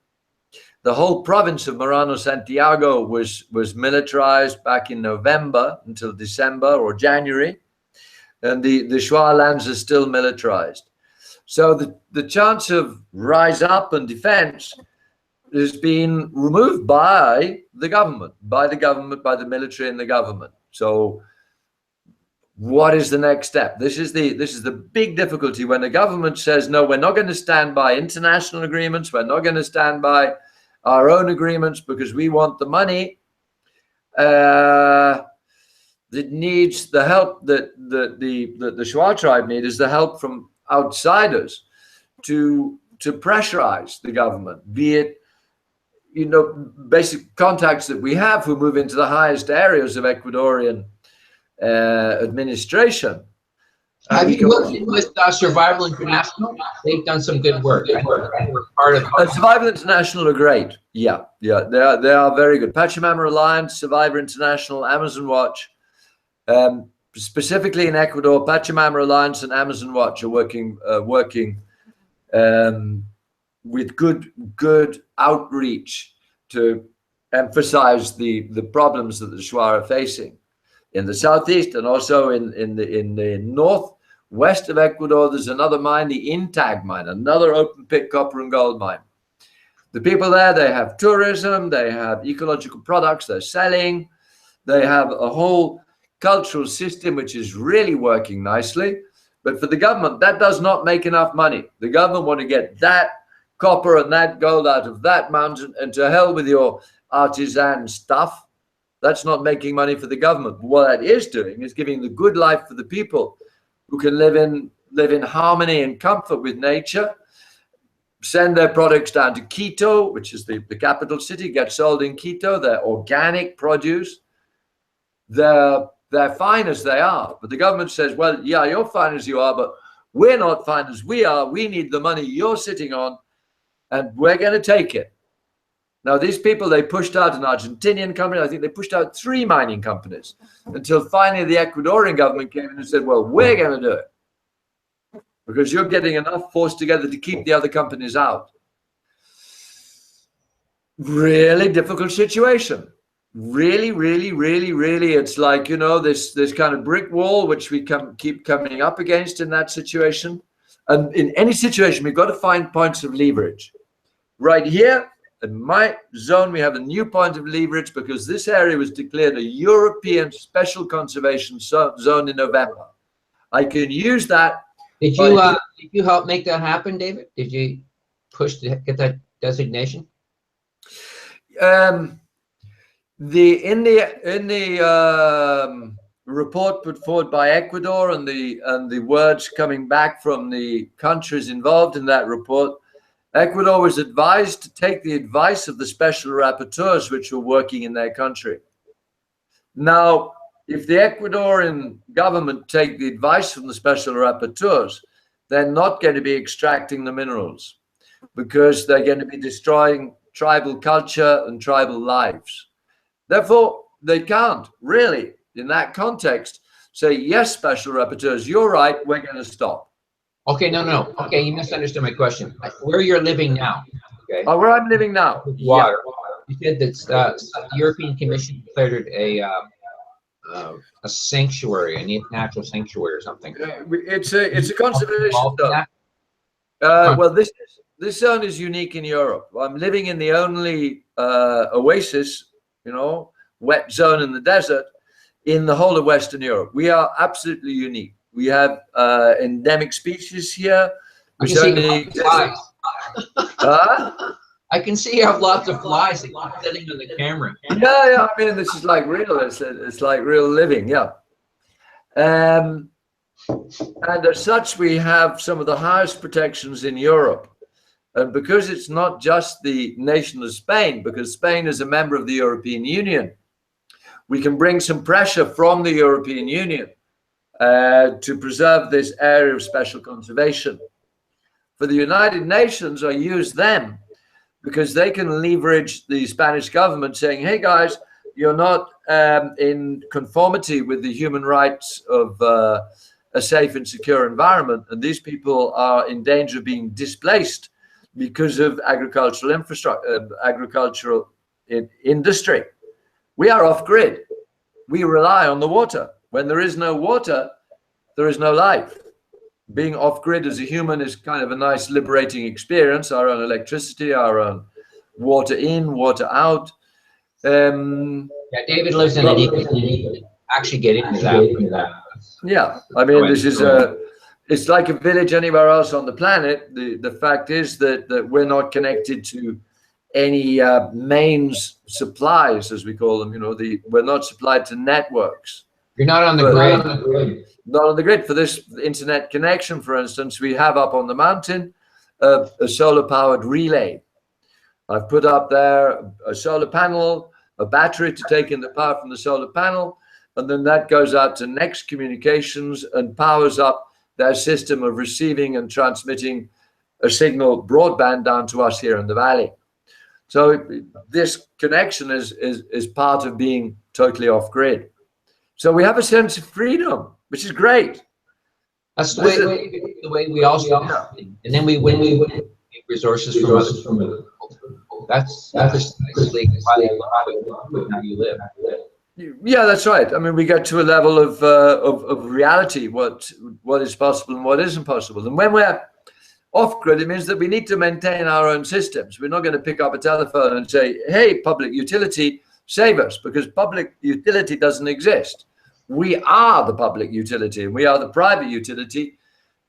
The whole province of Marano Santiago was militarized back in November until December or January, and the Shuar lands are still militarized. So the chance of rise up and defense has been removed by the government, by the military and the government. So what is the next step? This is the big difficulty when the government says, no, we're not going to stand by international agreements. We're not going to stand by our own agreements because we want the money. That needs the help that the Shuar tribe need is the help from outsiders to pressurize the government, be it, you know, basic contacts that we have who move into the highest areas of Ecuadorian administration. Have you worked with Survival International? They've done some good work. Part of Survival International are great. Yeah, they are very good. Pachamama Alliance, Survivor International, Amazon Watch. Specifically in Ecuador, Pachamama Alliance and Amazon Watch are working with good outreach to emphasize the problems that the Shuar are facing in the southeast, and also in the northwest of Ecuador. There's another mine, the Intag mine, another open pit copper and gold mine. The people there, they have tourism, they have ecological products they're selling, they have a whole cultural system which is really working nicely. But for the government, that does not make enough money. The government want to get that copper and that gold out of that mountain, and to hell with your artisan stuff. That's not making money for the government. But what that is doing is giving the good life for the people who can live in harmony and comfort with nature, send their products down to Quito, which is the capital city, get sold in Quito. They're organic produce. They're fine as they are. But the government says, well, yeah, you're fine as you are, but we're not fine as we are. We need the money you're sitting on, and we're going to take it. Now, these people, they pushed out an Argentinian company. I think they pushed out 3 mining companies until finally the Ecuadorian government came in and said, well, we're going to do it because you're getting enough force together to keep the other companies out. really difficult situation. Really, really, really, really, it's like, you know, this kind of brick wall which we keep coming up against in that situation. And in any situation, we've got to find points of leverage. Right here in my zone, we have a new point of leverage because this area was declared a European Special Conservation Zone in November. I can use that. Did you help make that happen, David? Did you push to get that designation? In the report put forward by Ecuador and the words coming back from the countries involved in that report, Ecuador was advised to take the advice of the special rapporteurs which were working in their country. Now, if the Ecuadorian government take the advice from the special rapporteurs, they're not going to be extracting the minerals because they're going to be destroying tribal culture and tribal lives. Therefore, they can't really, in that context, say, yes, special rapporteurs, you're right, we're going to stop. Okay, no. Okay, you misunderstood my question. Where you're living now, okay? Where I'm living now. Water. Yeah. You said that the European Commission declared it a sanctuary, a natural sanctuary or something. It's a conservation zone. Well, this zone is unique in Europe. I'm living in the only oasis, you know, wet zone in the desert in the whole of Western Europe. We are absolutely unique. We have endemic species here. I can see you have lots of flies sitting on the camera. Yeah. I mean, this is like real. It's like real living. Yeah. And as such, we have some of the highest protections in Europe. And because it's not just the nation of Spain, because Spain is a member of the European Union, we can bring some pressure from the European Union to preserve this area of special conservation. For the United Nations, I use them because they can leverage the Spanish government saying, hey guys, you're not in conformity with the human rights of a safe and secure environment, and these people are in danger of being displaced because of agricultural infrastructure, agricultural industry. We are off grid. We rely on the water. When there is no water, there is no life. Being off grid as a human is kind of a nice liberating experience. Our own electricity, our own water in, water out. Yeah, David lives in a actually get into that. Yeah, I mean, this is it's like a village anywhere else on the planet. The fact is that we're not connected to any mains supplies, as we call them. You know, we're not supplied to networks. You're not on the grid. Not on the grid. For this internet connection, for instance, we have up on the mountain a solar-powered relay. I've put up there a solar panel, a battery to take in the power from the solar panel, and then that goes out to Next Communications and powers up their system of receiving and transmitting a signal broadband down to us here in the valley. So this connection is part of being totally off grid. So we have a sense of freedom, which is great. That's the way we all should be. And then when we get resources from others. That's basically how you live. Yeah, that's right. I mean, we get to a level of reality, what is possible and what isn't possible. And when we're off grid, it means that we need to maintain our own systems. We're not going to pick up a telephone and say, hey, public utility, save us, because public utility doesn't exist. We are the public utility, and we are the private utility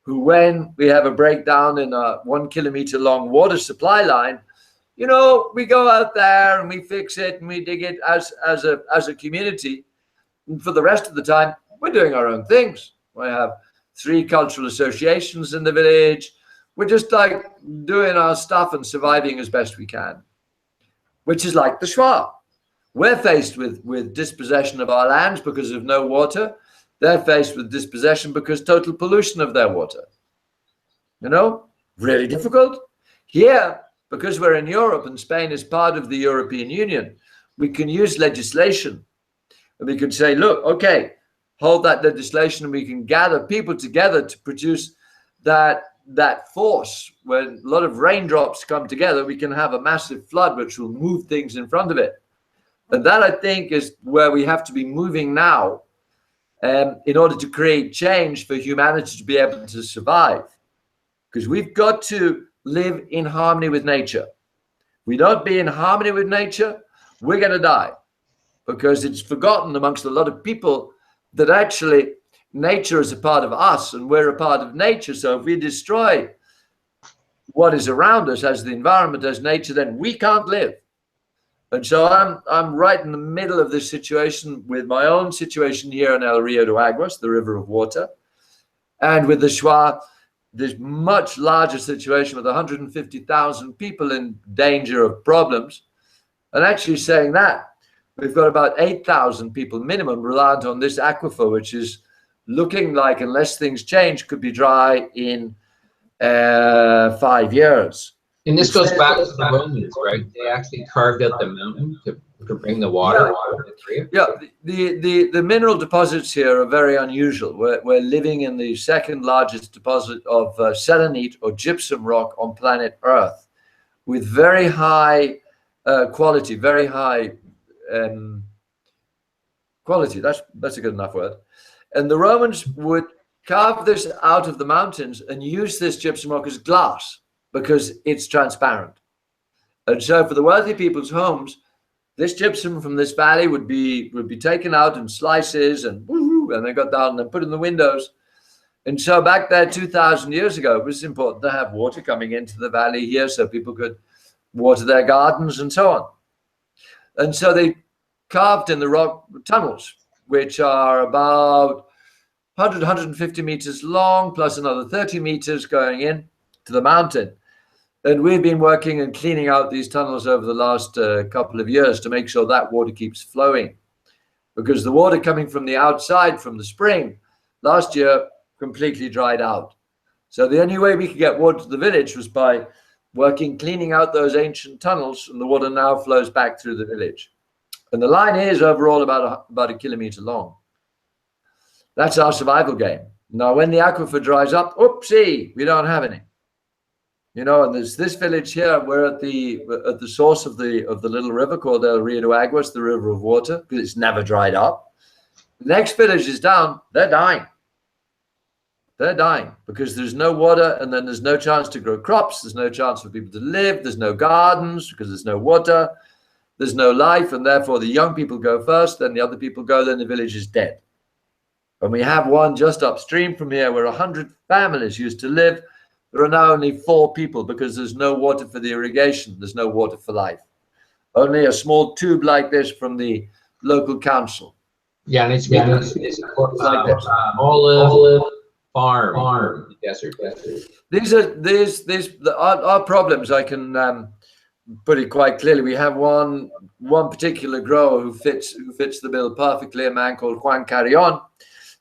who, when we have a breakdown in a 1 kilometer long water supply line, you know, we go out there and we fix it and we dig it as a community. And for the rest of the time, we're doing our own things. We have 3 cultural associations in the village. We're just like doing our stuff and surviving as best we can, which is like the Shuar. We're faced with dispossession of our lands because of no water. They're faced with dispossession because total pollution of their water. You know, really difficult. Here, because we're in Europe and Spain is part of the European Union, we can use legislation. And we can say, look, okay, hold that legislation, and we can gather people together to produce that that force, when a lot of raindrops come together, we can have a massive flood which will move things in front of it. And that, I think, is where we have to be moving now, in order to create change for humanity to be able to survive. Because we've got to live in harmony with nature. We don't be in harmony with nature, we're going to die. Because it's forgotten amongst a lot of people that actually nature is a part of us and we're a part of nature. So if we destroy what is around us as the environment, as nature, then we can't live. And so I'm right in the middle of this situation with my own situation here in El Rio de Aguas, the river of water, and with the Shuar, this much larger situation with 150,000 people in danger of problems. And actually saying that, we've got about 8,000 people minimum reliant on this aquifer, which is looking like, unless things change, could be dry in 5 years. And this goes back to the Romans, right? They actually carved out the mountain to bring the water. Yeah, the mineral deposits here are very unusual. We're living in the second largest deposit of selenite or gypsum rock on planet Earth, with very high quality, very high quality. That's a good enough word. And the Romans would carve this out of the mountains and use this gypsum rock as glass, because it's transparent. And so for the wealthy people's homes, this gypsum from this valley would be taken out in slices and they got down and put in the windows. And so back there 2,000 years ago, it was important to have water coming into the valley here so people could water their gardens and so on. And so they carved in the rock tunnels, which are about 100, 150 meters long, plus another 30 meters going in to the mountain. And we've been working and cleaning out these tunnels over the last couple of years to make sure that water keeps flowing. Because the water coming from the outside, from the spring, last year completely dried out. So the only way we could get water to the village was by working, cleaning out those ancient tunnels, and the water now flows back through the village. And the line is overall about a kilometer long. That's our survival game. Now, when the aquifer dries up, oopsie, we don't have any. You know, and there's this village here. We're at the source of the little river called El Rio de Aguas, the river of water, because it's never dried up. The next village is down. They're dying. They're dying because there's no water, and then there's no chance to grow crops. There's no chance for people to live. There's no gardens because there's no water. There's no life, and therefore the young people go first, then the other people go, then the village is dead. And we have one just upstream from here where 100 families used to live. There are now only 4 people because there's no water for the irrigation. There's no water for life. Only a small tube like this from the local council. Yeah, and it's olive farm, desert. These are our problems. I can put it quite clearly. We have one particular grower who fits the bill perfectly. A man called Juan Carrion.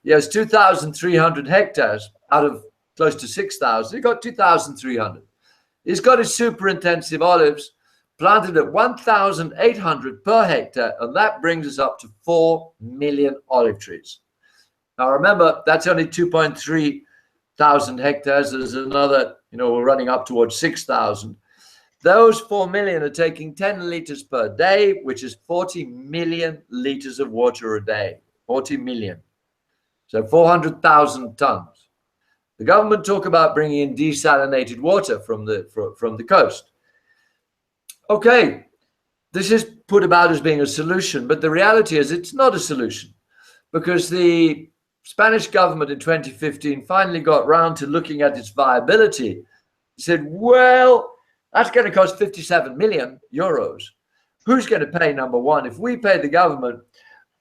He has 2,300 hectares out of close to 6,000. He got 2,300. He's got his super intensive olives planted at 1,800 per hectare, and that brings us up to 4 million olive trees. Now remember, that's only 2.3 thousand hectares. There's another, we're running up towards 6,000. Those 4 million are taking 10 liters per day, which is 40 million liters of water a day. 40 million. So 400,000 tons. The government talk about bringing in desalinated water from the coast. Okay, this is put about as being a solution, but the reality is it's not a solution, because the Spanish government in 2015 finally got round to looking at its viability. It said, well, that's going to cost 57 million euros. Who's going to pay, number one? If we pay the government,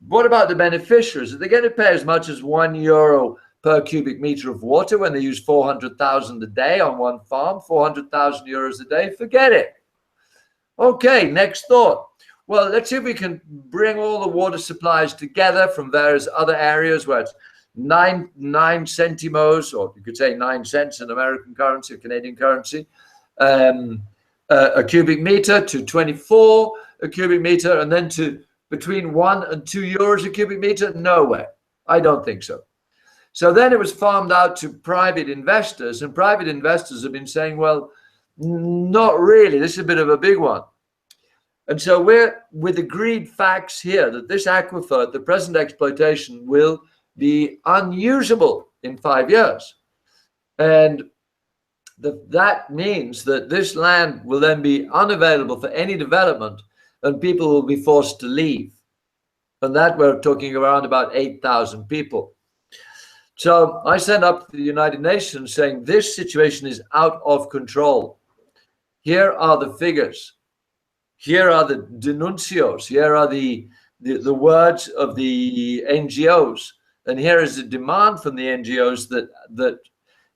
what about the beneficiaries? Are they going to pay as much as €1 per cubic meter of water when they use 400,000 a day on one farm? 400,000 euros a day? Forget it. Okay, next thought. Well, let's see if we can bring all the water supplies together from various other areas where it's 9 centimos, or you could say 9 cents in American currency or Canadian currency, a cubic meter, to 24 a cubic meter, and then to between €1 and €2 a cubic meter. No way. I don't think so. So then it was farmed out to private investors, and private investors have been saying, well, not really, this is a bit of a big one. And so we're with agreed facts here that this aquifer, the present exploitation, will be unusable in 5 years. And that means that this land will then be unavailable for any development, and people will be forced to leave. And that we're talking around about 8,000 people. So I sent up to the United Nations saying this situation is out of control. Here are the figures. Here are the denuncios. Here are the words of the NGOs. And here is a demand from the NGOs that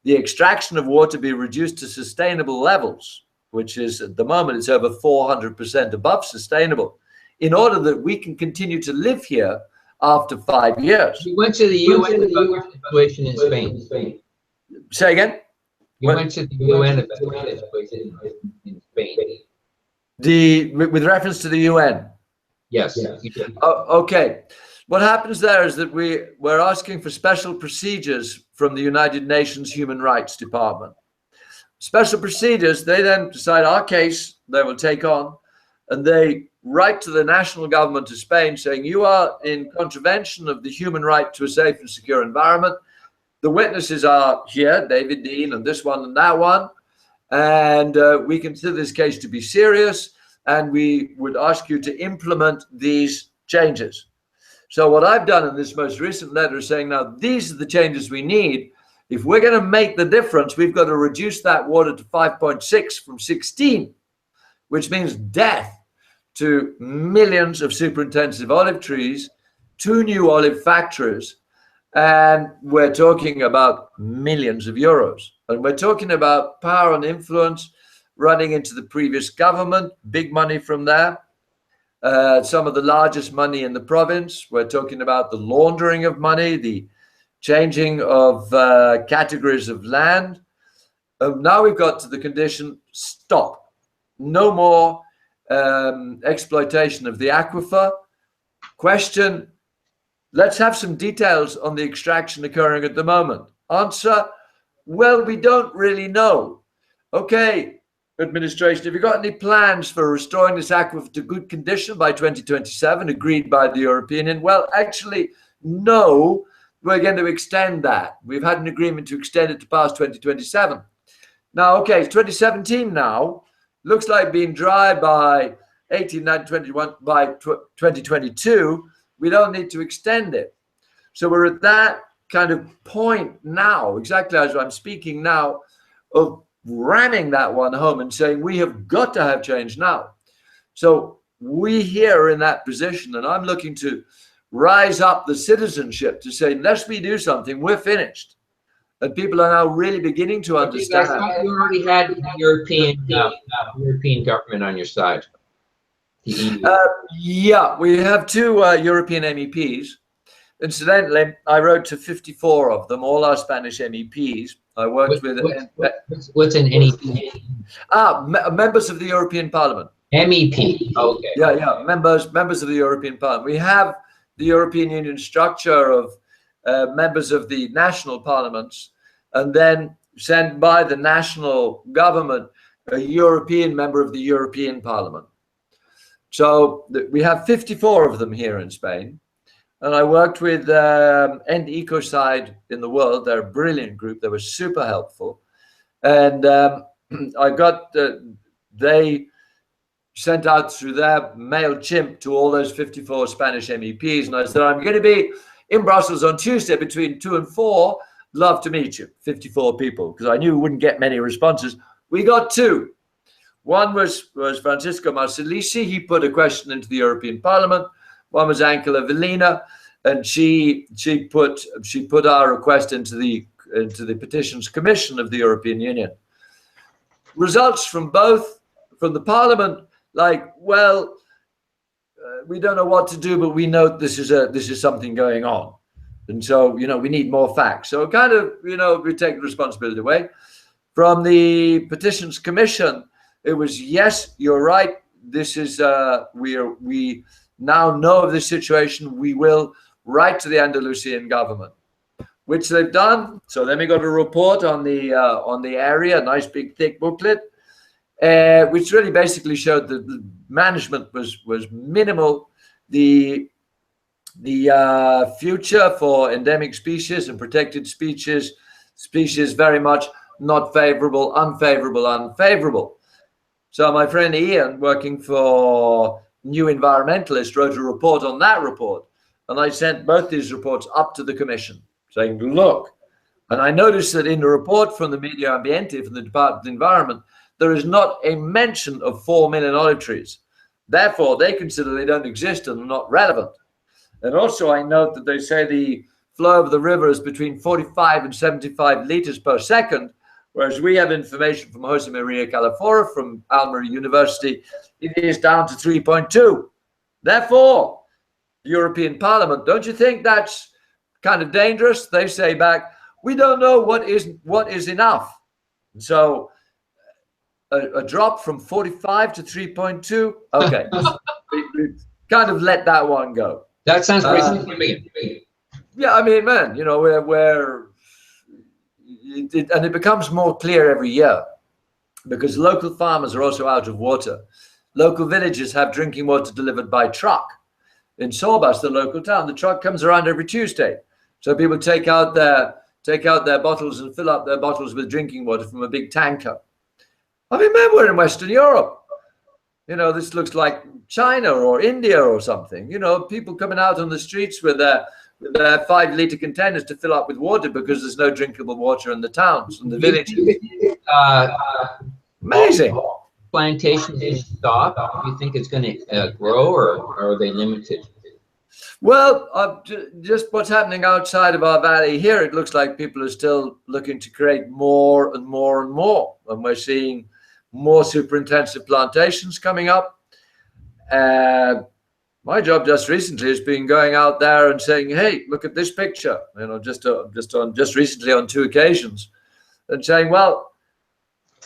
the extraction of water be reduced to sustainable levels, which is at the moment it's over 400% above sustainable, in order that we can continue to live here after 5 years. You went to the UN about the situation in Spain. Say again? You went to the UN about the situation in Spain. With reference to the UN? Yes. Okay. What happens there is that we're asking for special procedures from the United Nations Human Rights Department. Special procedures, they then decide our case they will take on, and they write to the national government of Spain saying, you are in contravention of the human right to a safe and secure environment. The witnesses are here, David Dene and this one and that one, and we consider this case to be serious, and we would ask you to implement these changes. So what I've done in this most recent letter is saying, now these are the changes we need. If we're going to make the difference, we've got to reduce that water to 5.6 from 16, which means death to millions of super-intensive olive trees, 2 new olive factories, and we're talking about millions of euros. And we're talking about power and influence running into the previous government, big money from there. Some of the largest money in the province. We're talking about the laundering of money, the changing of categories of land. Now we've got to the condition, stop. No more exploitation of the aquifer. Question, let's have some details on the extraction occurring at the moment. Answer, well, we don't really know. Okay, administration, have you got any plans for restoring this aquifer to good condition by 2027, agreed by the European Union? Well, actually, no, we're going to extend that. We've had an agreement to extend it to past 2027. Now, okay, it's 2017 now. Looks like being dry by 18, 19, 21, by 2022. We don't need to extend it. So we're at that kind of point now, exactly as I'm speaking now, of ramming that one home and saying we have got to have change now. So we here are in that position, and I'm looking to rise up the citizenship to say, unless we do something, we're finished. And people are now really beginning to understand. I thought you already had the European government on your side. The EU. Yeah, we have 2 European MEPs. Incidentally, I wrote to 54 of them, all our Spanish MEPs. I worked with... What's an MEP? Members of the European Parliament. MEP, okay. Yeah, members of the European Parliament. We have the European Union structure of members of the national parliaments, and then sent by the national government a European member of the European Parliament. So we have 54 of them here in Spain. And I worked with End Ecocide in the world. They're a brilliant group. They were super helpful. And I got, they sent out through their MailChimp to all those 54 Spanish MEPs. And I said, I'm going to be in Brussels on Tuesday between 2 and 4. Love to meet you. 54 people, because I knew we wouldn't get many responses. We got 2. One was Francisco Marcelici. He put a question into the European Parliament. One was Angela Velina, and she put our request into the Petitions Commission of the European Union. Results from both, from the Parliament, like, well, we don't know what to do, but we know this is something going on, and so we need more facts. So kind of we take the responsibility away. From the Petitions Commission, it was, yes, you're right. This is we now know of this situation. We will write to the Andalusian government. which they've done. So then we got a report on the area, a nice big thick booklet, which really basically showed that the management was minimal. The future for endemic species and protected species very much not favorable, unfavorable. So my friend Ian, working for New Environmentalist, wrote a report on that report, and I sent both these reports up to the commission saying, look, and I noticed that in the report from the Medio Ambiente, from the Department of the Environment, there is not a mention of 4 million olive trees. Therefore, they consider they don't exist and are not relevant. And also I note that they say the flow of the river is between 45 and 75 liters per second, whereas we have information from Jose Maria Calafora from Almería University, it is down to 3.2. Therefore, the European Parliament, don't you think that's kind of dangerous? They say back, we don't know what is enough. So a drop from 45 to 3.2, okay. we kind of let that one go. That sounds pretty significant. Yeah, I mean, man, you know, and it becomes more clear every year because local farmers are also out of water. Local villages have drinking water delivered by truck. In Sorbas, the local town, the truck comes around every Tuesday. So people take out their bottles and fill up their bottles with drinking water from a big tanker. I mean, man, we're in Western Europe. You know, this looks like China or India or something. You know, people coming out on the streets with their 5-liter containers to fill up with water because there's no drinkable water in the towns and the villages. Amazing. Plantations stop. Do you think it's going to grow, or are they limited? Well, just what's happening outside of our valley here, it looks like people are still looking to create more and more and more. And we're seeing more super intensive plantations coming up. My job just recently has been going out there and saying, hey, look at this picture, you know, just recently on 2 occasions, and saying, well,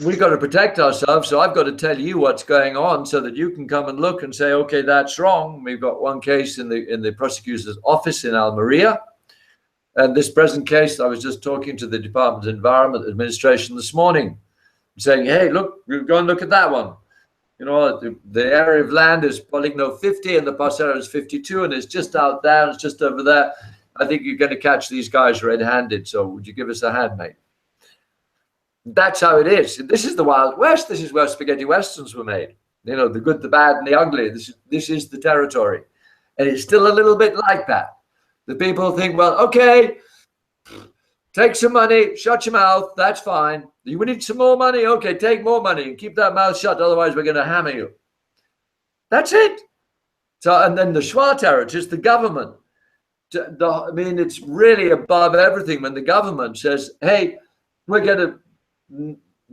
we've got to protect ourselves. So I've got to tell you what's going on so that you can come and look and say, okay, that's wrong. We've got one case in the prosecutor's office in Almería. And this present case, I was just talking to the Department of Environment Administration this morning, saying, hey, look, go and look at that one. You know, the area of land is Poligno 50 and the parcel is 52, and it's just out there, and it's just over there. I think you're going to catch these guys red-handed. So would you give us a hand, mate? That's how it is. This is the Wild West. This is where spaghetti westerns were made. You know, the good, the bad, and the ugly. This is the territory. And it's still a little bit like that. The people think, well, okay, take some money, shut your mouth, that's fine. You need some more money? Okay, take more money and keep that mouth shut, otherwise we're going to hammer you. That's it. So, and then the Shuar territories, the government. I mean, it's really above everything when the government says, hey, we're going to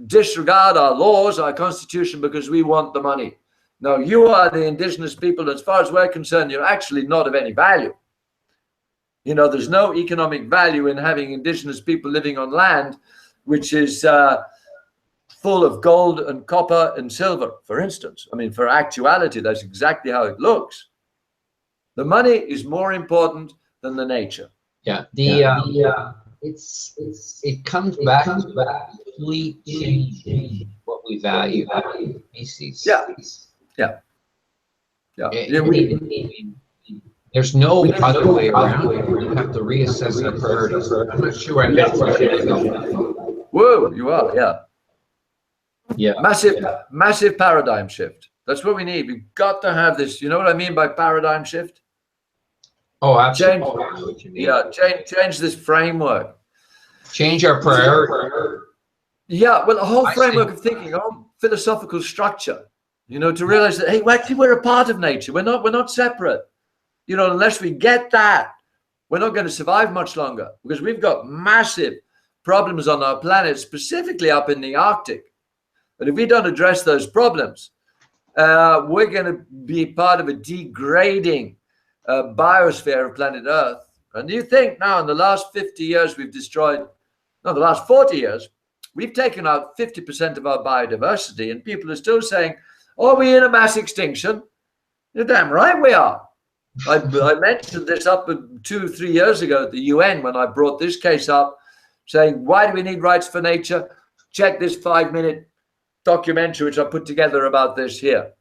disregard our laws, our constitution, because we want the money. No, you are the indigenous people. As far as we're concerned, you're actually not of any value. You know, there's no economic value in having indigenous people living on land which is full of gold and copper and silver, for instance. I mean, for actuality, that's exactly how it looks. The money is more important than the nature. Yeah, it comes back to complete changing what we value species. Yeah. There's no other way around it. We have to reassess our priorities. I'm not sure I mentioned. Whoa, you are, yeah. Yeah. Massive paradigm shift. That's what we need. We've got to have this. You know what I mean by paradigm shift? Oh, absolutely. Change this framework. Change our priority. Yeah, well, a whole framework of thinking, a whole philosophical structure. You know, to realize that, hey, actually, we're a part of nature. We're not separate. You know, unless we get that, we're not going to survive much longer, because we've got massive problems on our planet, specifically up in the Arctic. And if we don't address those problems, we're going to be part of a degrading biosphere of planet Earth. And you think now in the last 50 years, the last 40 years, we've taken out 50% of our biodiversity, and people are still saying, oh, are we in a mass extinction? You're damn right we are. I mentioned this up 2-3 years ago at the UN when I brought this case up, saying, why do we need rights for nature? Check this 5-minute documentary which I put together about this here.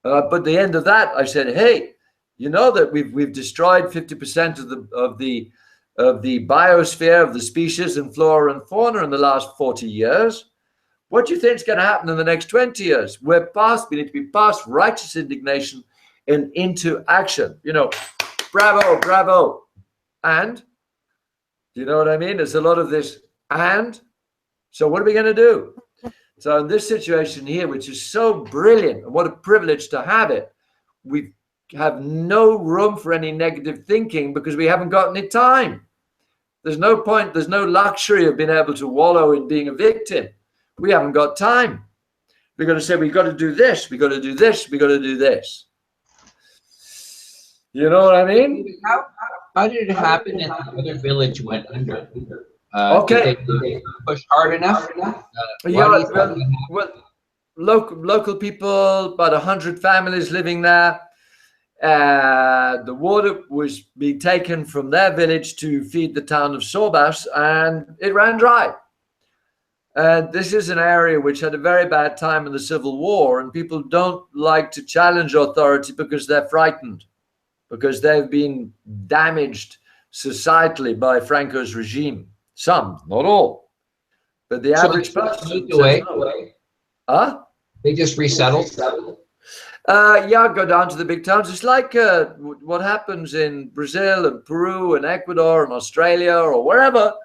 But at the end of that, I said, hey, you know that we've destroyed 50% of the biosphere, of the species and flora and fauna in the last 40 years. What do you think is going to happen in the next 20 years? We need to be past righteous indignation and into action. You know, bravo, bravo. And, do you know what I mean? There's a lot of this and. So what are we going to do? So in this situation here, which is so brilliant, and what a privilege to have it, we have no room for any negative thinking because we haven't got any time. There's no point, there's no luxury of being able to wallow in being a victim. We haven't got time. We've got to say, we've got to do this, we've got to do this, we've got to do this. You know what I mean? How did it happen that the other village went under? Okay. Did they push hard enough? Well, local people, about 100 families living there. The water was being taken from their village to feed the town of Sorbas, and it ran dry. This is an area which had a very bad time in the Civil War, and people don't like to challenge authority because they're frightened, because they've been damaged societally by Franco's regime. Some, not all. But the average person says no. Huh? They just resettled? Yeah, go down to the big towns. It's like what happens in Brazil and Peru and Ecuador and Australia or wherever,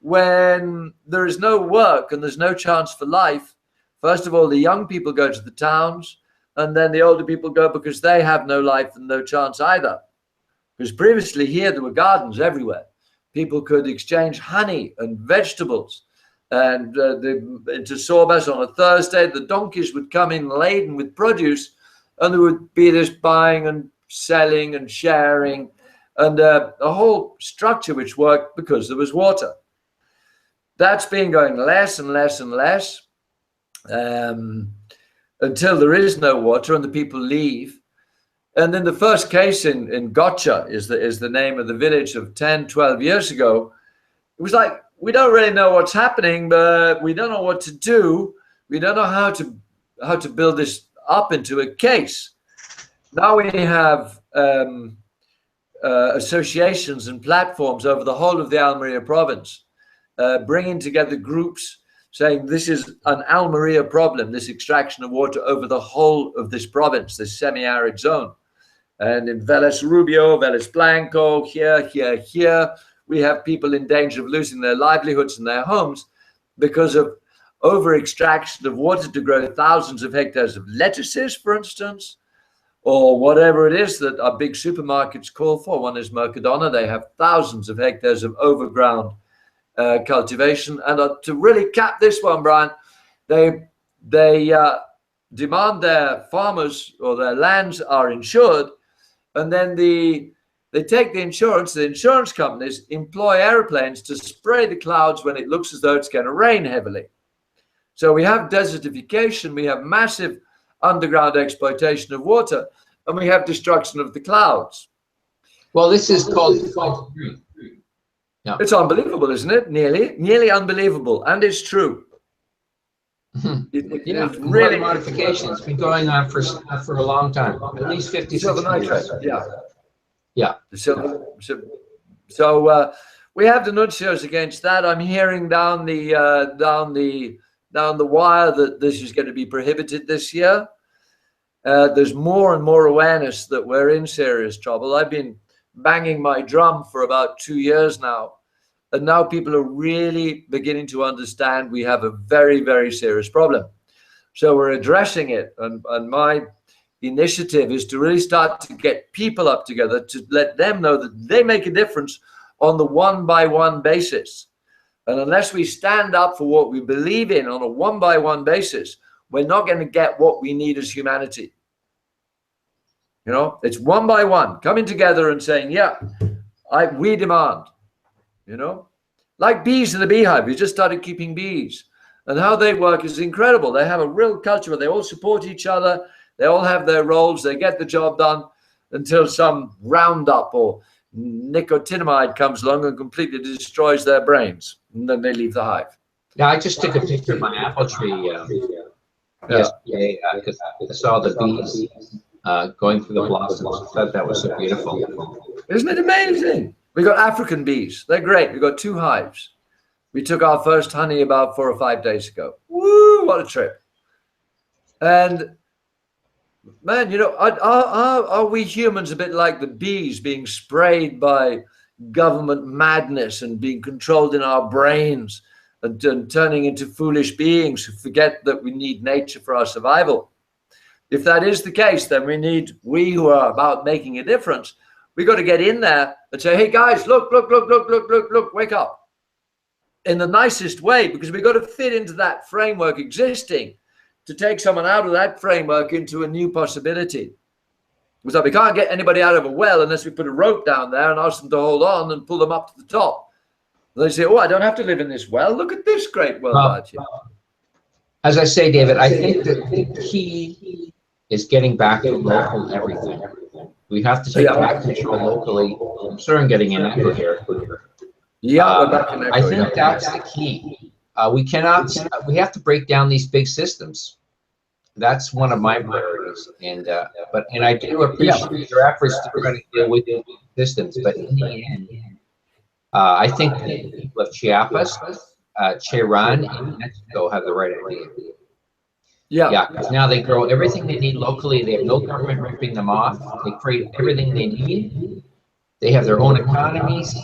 when there is no work and there's no chance for life. First of all, the young people go to the towns, and then the older people go because they have no life and no chance either. Because previously here there were gardens everywhere. People could exchange honey and vegetables. And into Sorbas on a Thursday, the donkeys would come in laden with produce, and there would be this buying and selling and sharing, and a whole structure which worked because there was water. That's been going less and less and less until there is no water and the people leave. And then the first case in Gotcha is the name of the village of 10, 12 years ago. It was like, we don't really know what's happening, but we don't know what to do. We don't know how to build this up into a case. Now we have associations and platforms over the whole of the Almeria province, bringing together groups saying this is an Almeria problem, this extraction of water over the whole of this province, this semi-arid zone. And in Vélez Rubio, Vélez Blanco, here, we have people in danger of losing their livelihoods and their homes because of over-extraction of water to grow thousands of hectares of lettuces, for instance, or whatever it is that our big supermarkets call for. One is Mercadona. They have thousands of hectares of overground cultivation. And to really cap this one, Brian, they demand their farmers or their lands are insured, and then they take the insurance companies employ airplanes to spray the clouds when it looks as though it's going to rain heavily. So we have desertification, we have massive underground exploitation of water, and we have destruction of the clouds. Well, this is called... Yeah. It's unbelievable, isn't it? Nearly unbelievable, and it's true. It's really modification. It's been going on for a long time, at least 50 years. Yeah. So we have denuncios against that. I'm hearing down the wire that this is going to be prohibited this year. There's more and more awareness that we're in serious trouble. I've been banging my drum for about 2 years now, and now people are really beginning to understand we have a very, very serious problem. So we're addressing it, and my initiative is to really start to get people up together to let them know that they make a difference on the one-by-one basis. And unless we stand up for what we believe in on a one-by-one basis, we're not going to get what we need as humanity. You know, it's one by one, coming together and saying, yeah, we demand, you know, like bees in the beehive. We just started keeping bees, and how they work is incredible. They have a real culture where they all support each other. They all have their roles. They get the job done. until some Roundup or nicotinamide comes along and completely destroys their brains, and then they leave the hive. Yeah, I just took a picture of my apple tree yesterday because I saw the bees going through the blossoms. I thought that was so beautiful. Isn't it amazing? We got African bees. They're great. We got 2 hives. We took our first honey about 4 or 5 days ago. Woo! What a trip! And man, you know, are we humans a bit like the bees being sprayed by government madness and being controlled in our brains and turning into foolish beings who forget that we need nature for our survival? If that is the case, then we who are about making a difference, we got to get in there and say, hey guys, look, wake up. In the nicest way, because we got to fit into that framework existing to take someone out of that framework into a new possibility. So we can't get anybody out of a well unless we put a rope down there and ask them to hold on and pull them up to the top. They say, oh, I don't have to live in this well. Look at this great well out here. As I say, David, I think that the key is getting back to local everything. We have to take back control locally. I'm sorry I'm getting an echo here. I think that's the key. We have to break down these big systems. That's one of my priorities. And I do appreciate your efforts to try to deal with the systems. But in the end, I think the people of Chiapas, Chiran, and Mexico have the right idea. Yeah, because now they grow everything they need locally. They have no government ripping them off. They create everything they need. They have their own economies.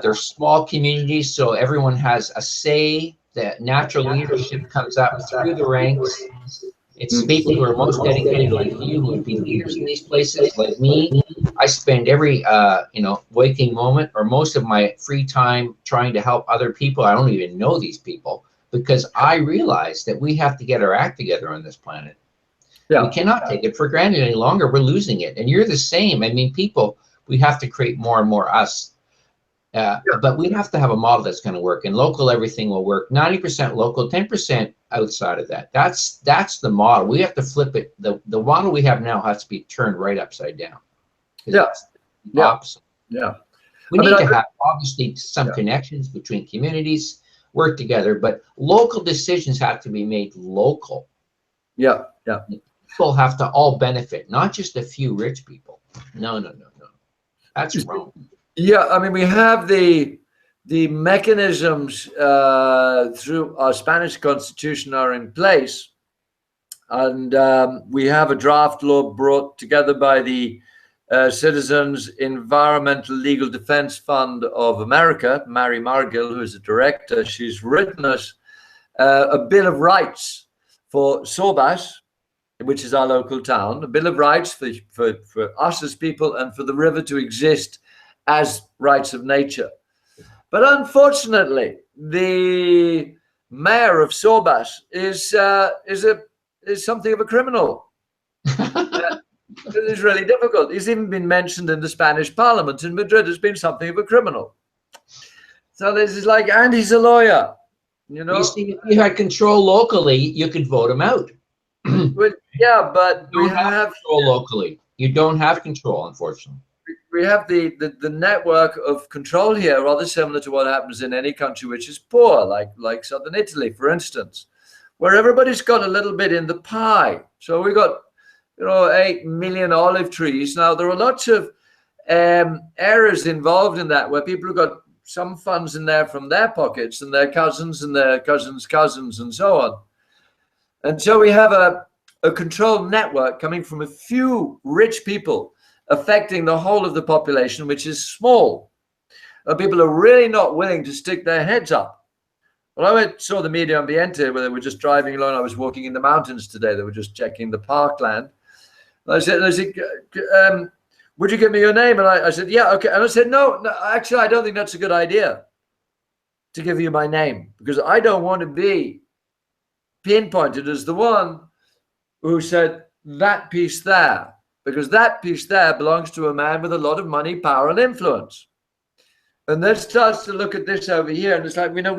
They're small communities, so everyone has a say. The natural leadership comes up through the ranks. It's people who are most dedicated, like you, who would be leaders in these places, like me. I spend every waking moment or most of my free time trying to help other people. I don't even know these people, because I realize that we have to get our act together on this planet. Yeah. We cannot take it for granted any longer. We're losing it. And you're the same. I mean, people, we have to create more and more us. But we have to have a model that's going to work, and local everything will work. 90% local, 10% outside of that. That's the model. We have to flip it. The model we have now has to be turned right upside down. Opposite. We need to have obviously some connections between communities, work together, but local decisions have to be made local. People have to all benefit, not just a few rich people. No. That's wrong. Yeah, I mean, we have the mechanisms through our Spanish Constitution are in place, and we have a draft law brought together by the Citizens Environmental Legal Defense Fund of America, Mary Margill, who is the director. She's written us a Bill of Rights for Sobas, which is our local town, a Bill of Rights for us as people and for the river to exist as rights of nature. But unfortunately, the mayor of Sobas is something of a criminal. It is really difficult. He's even been mentioned in the Spanish Parliament in Madrid as being something of a criminal. So this is like, and he's a lawyer, you know. You see, if you had control locally, you could vote him out. Well, yeah, but we have control locally. You don't have control, unfortunately. We have the network of control here, rather similar to what happens in any country which is poor, like southern Italy, for instance, where everybody's got a little bit in the pie. So we got 8 million olive trees. Now, there are lots of areas involved in that where people have got some funds in there from their pockets and their cousins and their cousins' cousins and so on. And so we have a controlled network coming from a few rich people affecting the whole of the population, which is small. People are really not willing to stick their heads up. Well, I saw the Medio Ambiente where they were just driving along. I was walking in the mountains today. They were just checking the parkland. I said, would you give me your name? And I said, yeah, okay. And I said, no, actually, I don't think that's a good idea to give you my name, because I don't want to be pinpointed as the one who said that piece there, because that piece there belongs to a man with a lot of money, power, and influence. And then starts to look at this over here, and it's like, we don't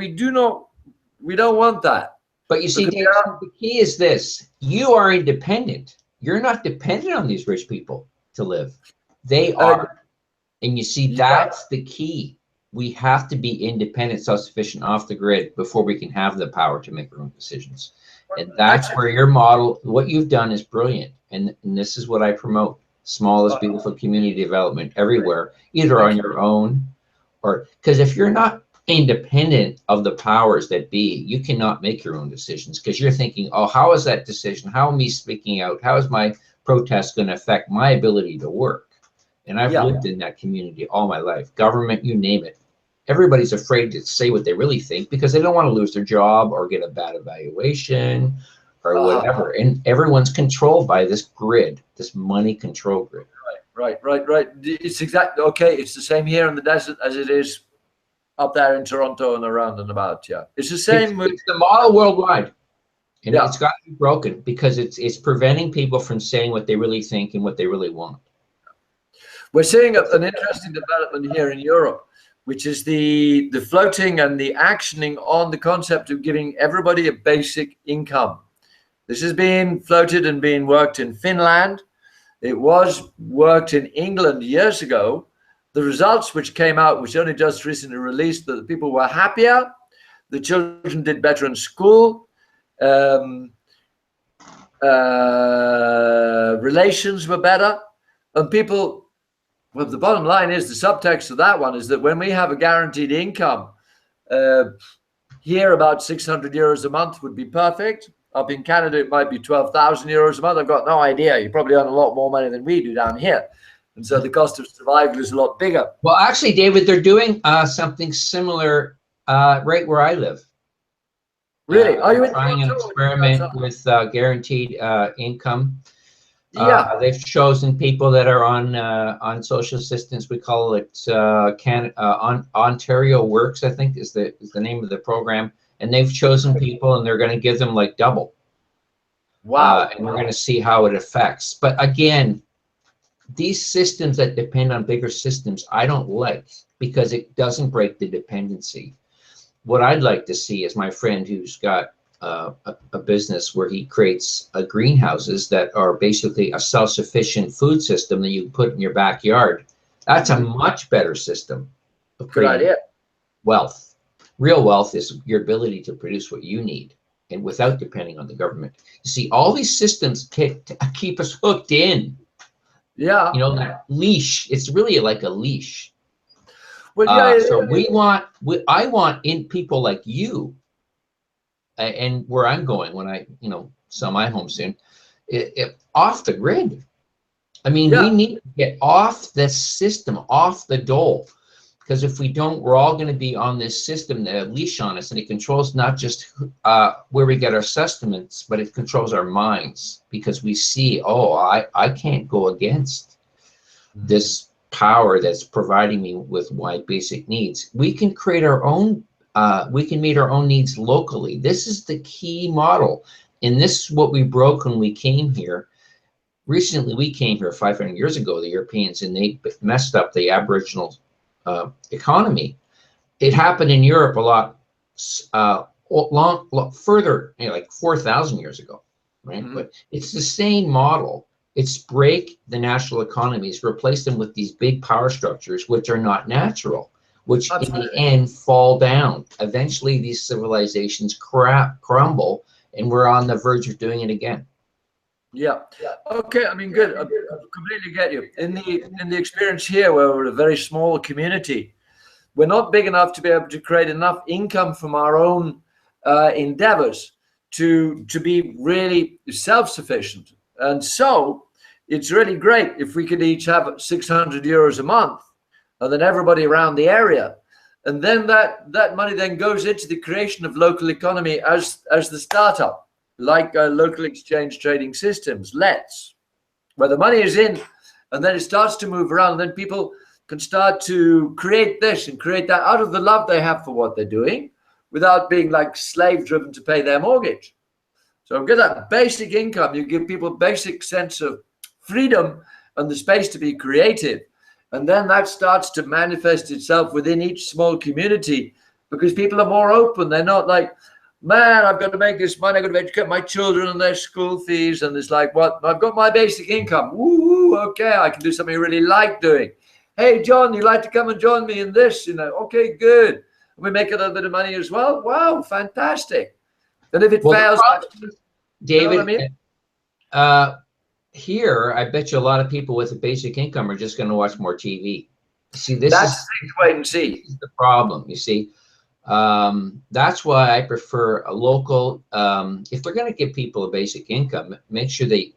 want that. But you see, Dave, the key is this: you are independent. You're not dependent on these rich people to live. They are. And you see, that's the key. We have to be independent, self-sufficient, off the grid before we can have the power to make our own decisions. And that's where your model, what you've done is brilliant. And this is what I promote. Small is beautiful community development everywhere, either on your own or, because if you're not independent of the powers that be, you cannot make your own decisions, because you're thinking, oh, how is that decision? How am I speaking out? How is my protest going to affect my ability to work? And I've lived in that community all my life. Government, you name it. Everybody's afraid to say what they really think because they don't want to lose their job or get a bad evaluation or whatever. And everyone's controlled by this grid, this money control grid. Right. It's exactly, okay, it's the same here in the desert as it is up there in Toronto and around and about, yeah. It's the same. It's the model worldwide. And it's got to be broken because it's preventing people from saying what they really think and what they really want. We're seeing an interesting development here in Europe, which is the floating and the actioning on the concept of giving everybody a basic income. This is being floated and being worked in Finland. It was worked in England years ago. The results which came out, which only just recently released, that the people were happier, the children did better in school, relations were better, and people. Well, the bottom line is, the subtext of that one is that when we have a guaranteed income, here about 600 euros a month would be perfect. Up in Canada, it might be 12,000 euros a month. I've got no idea. You probably earn a lot more money than we do down here. And so the cost of survival is a lot bigger. Well, actually, David, they're doing something similar right where I live. Really? Are you trying an experiment with guaranteed income? They've chosen people that are on social assistance. We call it Ontario Works, I think is the name of the program. And they've chosen people, and they're going to give them like double. Wow. And we're going to see how it affects. But again, these systems that depend on bigger systems, I don't like, because it doesn't break the dependency. What I'd like to see is my friend who's got a business where he creates greenhouses that are basically a self-sufficient food system that you put in your backyard. That's a much better system of creating wealth. Real wealth is your ability to produce what you need, and without depending on the government. You see, all these systems keep us hooked in. Yeah. You know, that leash. It's really like a leash. Well, so I want in people like you. And where I'm going when I, sell my home soon, off the grid. I mean, we need to get off this system, off the dole, because if we don't, we're all going to be on this system, the leash on us, and it controls not just where we get our sustenance, but it controls our minds, because we see, oh, I can't go against this power that's providing me with my basic needs. We can create our own. We can meet our own needs locally. This is the key model. And this is what we broke when we came here. Recently, we came here 500 years ago, the Europeans, and they messed up the Aboriginal economy. It happened in Europe a lot further, like 4,000 years ago, right? But it's the same model. It's break the national economies, replace them with these big power structures, which are not natural, which in the end fall down. Eventually, these civilizations crumble, and we're on the verge of doing it again. Yeah. Okay. I mean, good. I completely get you. In the experience here, where we're a very small community, we're not big enough to be able to create enough income from our own endeavors to be really self-sufficient. And so it's really great if we could each have 600 euros a month, and then everybody around the area, and then that money then goes into the creation of local economy as the startup, like local exchange trading systems, where the money is in, and then it starts to move around, and then people can start to create this and create that out of the love they have for what they're doing, without being like slave driven to pay their mortgage. So get that basic income. You give people basic sense of freedom and the space to be creative. And then that starts to manifest itself within each small community, because people are more open. They're not like, man, I've got to make this money. I've got to educate my children and their school fees. And it's like, what? I've got my basic income. Woo, okay, I can do something I really like doing. Hey, John, you'd like to come and join me in this? You know, okay, good. And we make a little bit of money as well. Wow, fantastic. And if it fails, David, you know what I mean? Here, I bet you a lot of people with a basic income are just going to watch more TV. See, That's wait and see. This is the problem. You see, that's why I prefer a local. If they're going to give people a basic income, make sure they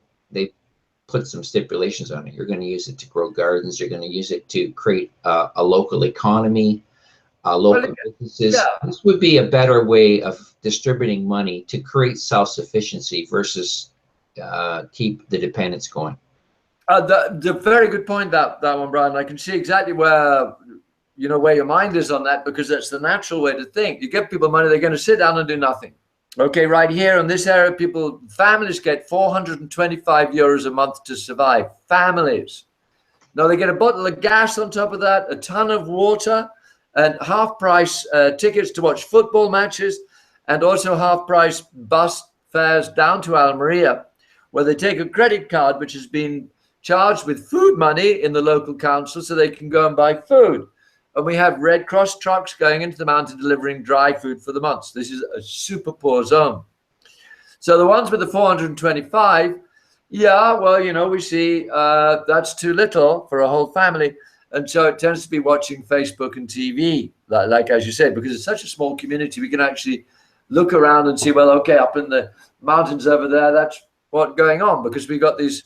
put some stipulations on it. You're going to use it to grow gardens. You're going to use it to create a local economy, local businesses. Yeah. This would be a better way of distributing money to create self-sufficiency versus keep the dependence going. The very good point, that one, Brian. I can see exactly where your mind is on that, because that's the natural way to think. You give people money, they're going to sit down and do nothing. Okay, right here in this area, families get 425 euros a month to survive. Families. Now they get a bottle of gas on top of that, a ton of water, and half-price tickets to watch football matches, and also half-price bus fares down to Almeria, where they take a credit card which has been charged with food money in the local council so they can go and buy food. And we have Red Cross trucks going into the mountain delivering dry food for the months. This is a super poor zone. So the ones with the 425, yeah, well, we see that's too little for a whole family. And so it tends to be watching Facebook and TV, like as you said, because it's such a small community, we can actually look around and see, well, okay, up in the mountains over there, that's what's going on, because we got these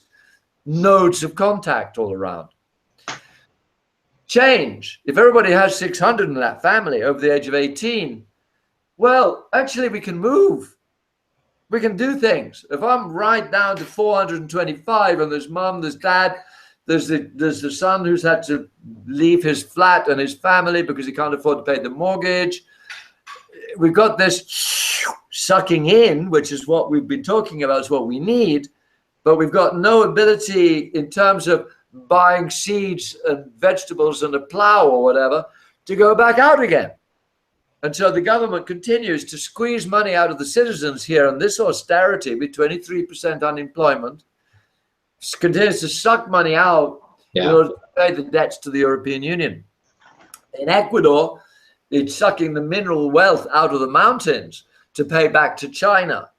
nodes of contact all around. Change. If everybody has 600 in that family over the age of 18, well, actually we can move. We can do things. If I'm right down to 425 and there's mom, there's dad, there's the son who's had to leave his flat and his family because he can't afford to pay the mortgage. We've got this sucking in, which is what we've been talking about, is what we need, but we've got no ability in terms of buying seeds and vegetables and a plow or whatever to go back out again. And so the government continues to squeeze money out of the citizens here, and this austerity with 23% unemployment continues to suck money out in order to pay the debts to the European Union. In Ecuador, it's sucking the mineral wealth out of the mountains to pay back to China.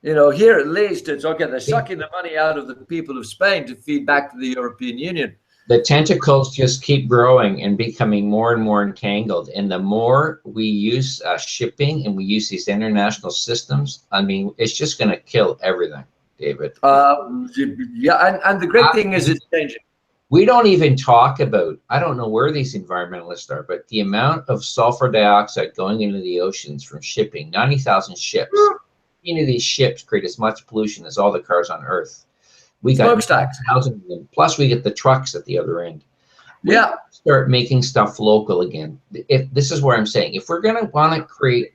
Here at least it's okay. They're sucking the money out of the people of Spain to feed back to the European Union. The tentacles just keep growing and becoming more and more entangled. And the more we use shipping and we use these international systems, I mean, it's just going to kill everything, David. Yeah, and the great thing is it's changing. We don't even talk about, I don't know where these environmentalists are, but the amount of sulfur dioxide going into the oceans from shipping, 90,000 ships. These ships create as much pollution as all the cars on Earth. We got thousands of them. Plus we get the trucks at the other end. We start making stuff local again. This is where I'm saying, if we're going to want to create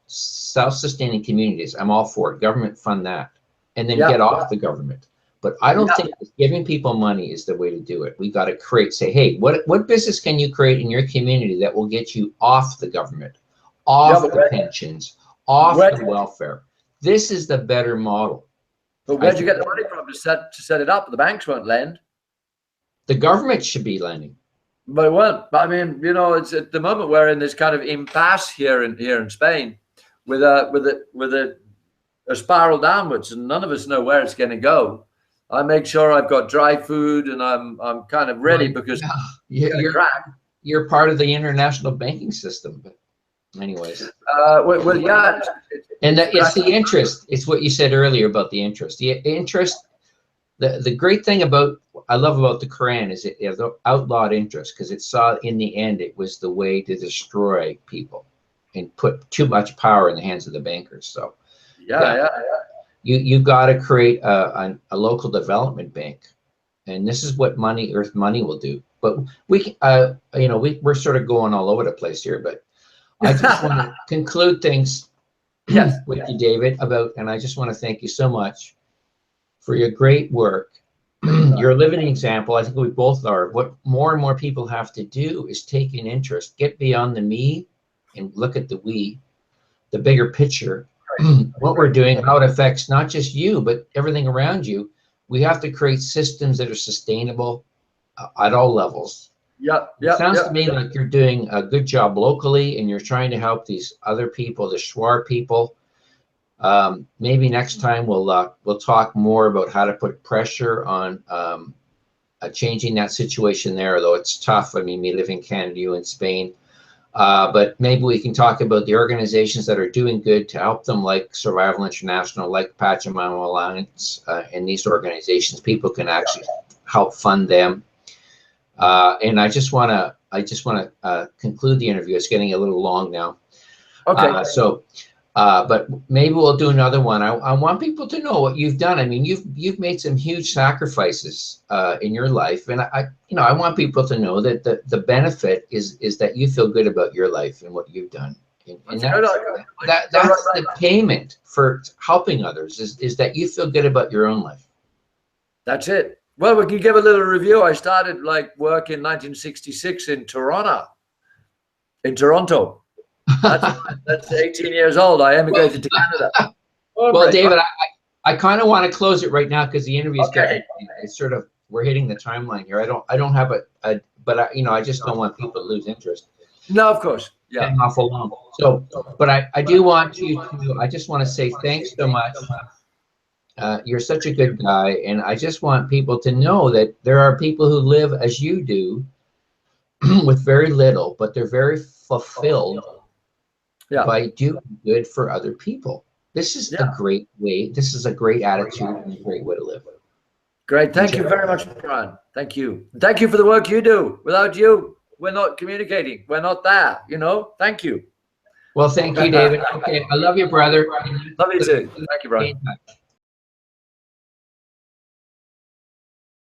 self-sustaining communities, I'm all for it. Government fund that, and then get off the government. But I don't think giving people money is the way to do it. We got to say, hey, what business can you create in your community that will get you off the government, off the pensions, off the welfare? This is the better model. But where'd you get the money from to set it up? The banks won't lend. The government should be lending. But it won't. I mean, it's at the moment we're in this kind of impasse here in Spain, with a spiral downwards, and none of us know where it's going to go. I make sure I've got dry food and I'm kind of ready, because you're part of the international banking system. But anyways, and it's the interest. It's what you said earlier about the interest. The interest. The great thing I love about the Quran is it outlawed interest, because it saw in the end it was the way to destroy people and put too much power in the hands of the bankers. So you got to create a local development bank, and this is what Earth Money will do. But we're sort of going all over the place here, but I just want to conclude things with you, David, and I just want to thank you so much for your great work. You're a living example. I think we both are. What more and more people have to do is take an interest, get beyond the me and look at the we. the bigger picture, what we're doing, how it affects not just you, but everything around you. We have to create systems that are sustainable at all levels. It sounds to me like you're doing a good job locally, and you're trying to help these other people, the Shuar people. Maybe next time we'll talk more about how to put pressure on changing that situation there, although it's tough. I mean, we live in Canada, you in Spain. But maybe we can talk about the organizations that are doing good to help them, like Survival International, like Pachamama Alliance, and these organizations. People can actually help fund them. And I just want to conclude the interview. It's getting a little long now. Okay. But maybe we'll do another one. I want people to know what you've done. I mean, you've made some huge sacrifices in your life, and I want people to know that the benefit is that you feel good about your life and what you've done. And that's the payment for helping others is that you feel good about your own life. That's it. Well, we can give a little review. I started work in 1966 in Toronto. That's 18 years old. I emigrated to Canada. Well, David, I kind of want to close it right now because the interview's getting, it's sort of, we're hitting the timeline here. I don't have but I just don't want people to lose interest. No, of course. Yeah. Getting awful long. So, but I do want you to, I just want to say thanks so much. You're such a good guy, and I just want people to know that there are people who live as you do with very little, but they're very fulfilled by doing good for other people. This is a great way. This is a great attitude and a great way to live. Great. Thank you very much, Brian. Thank you. Thank you for the work you do. Without you, we're not communicating. We're not there, Thank you. Well, thank you, David. Okay. I love you, brother. Love you too. Thank you, Brian.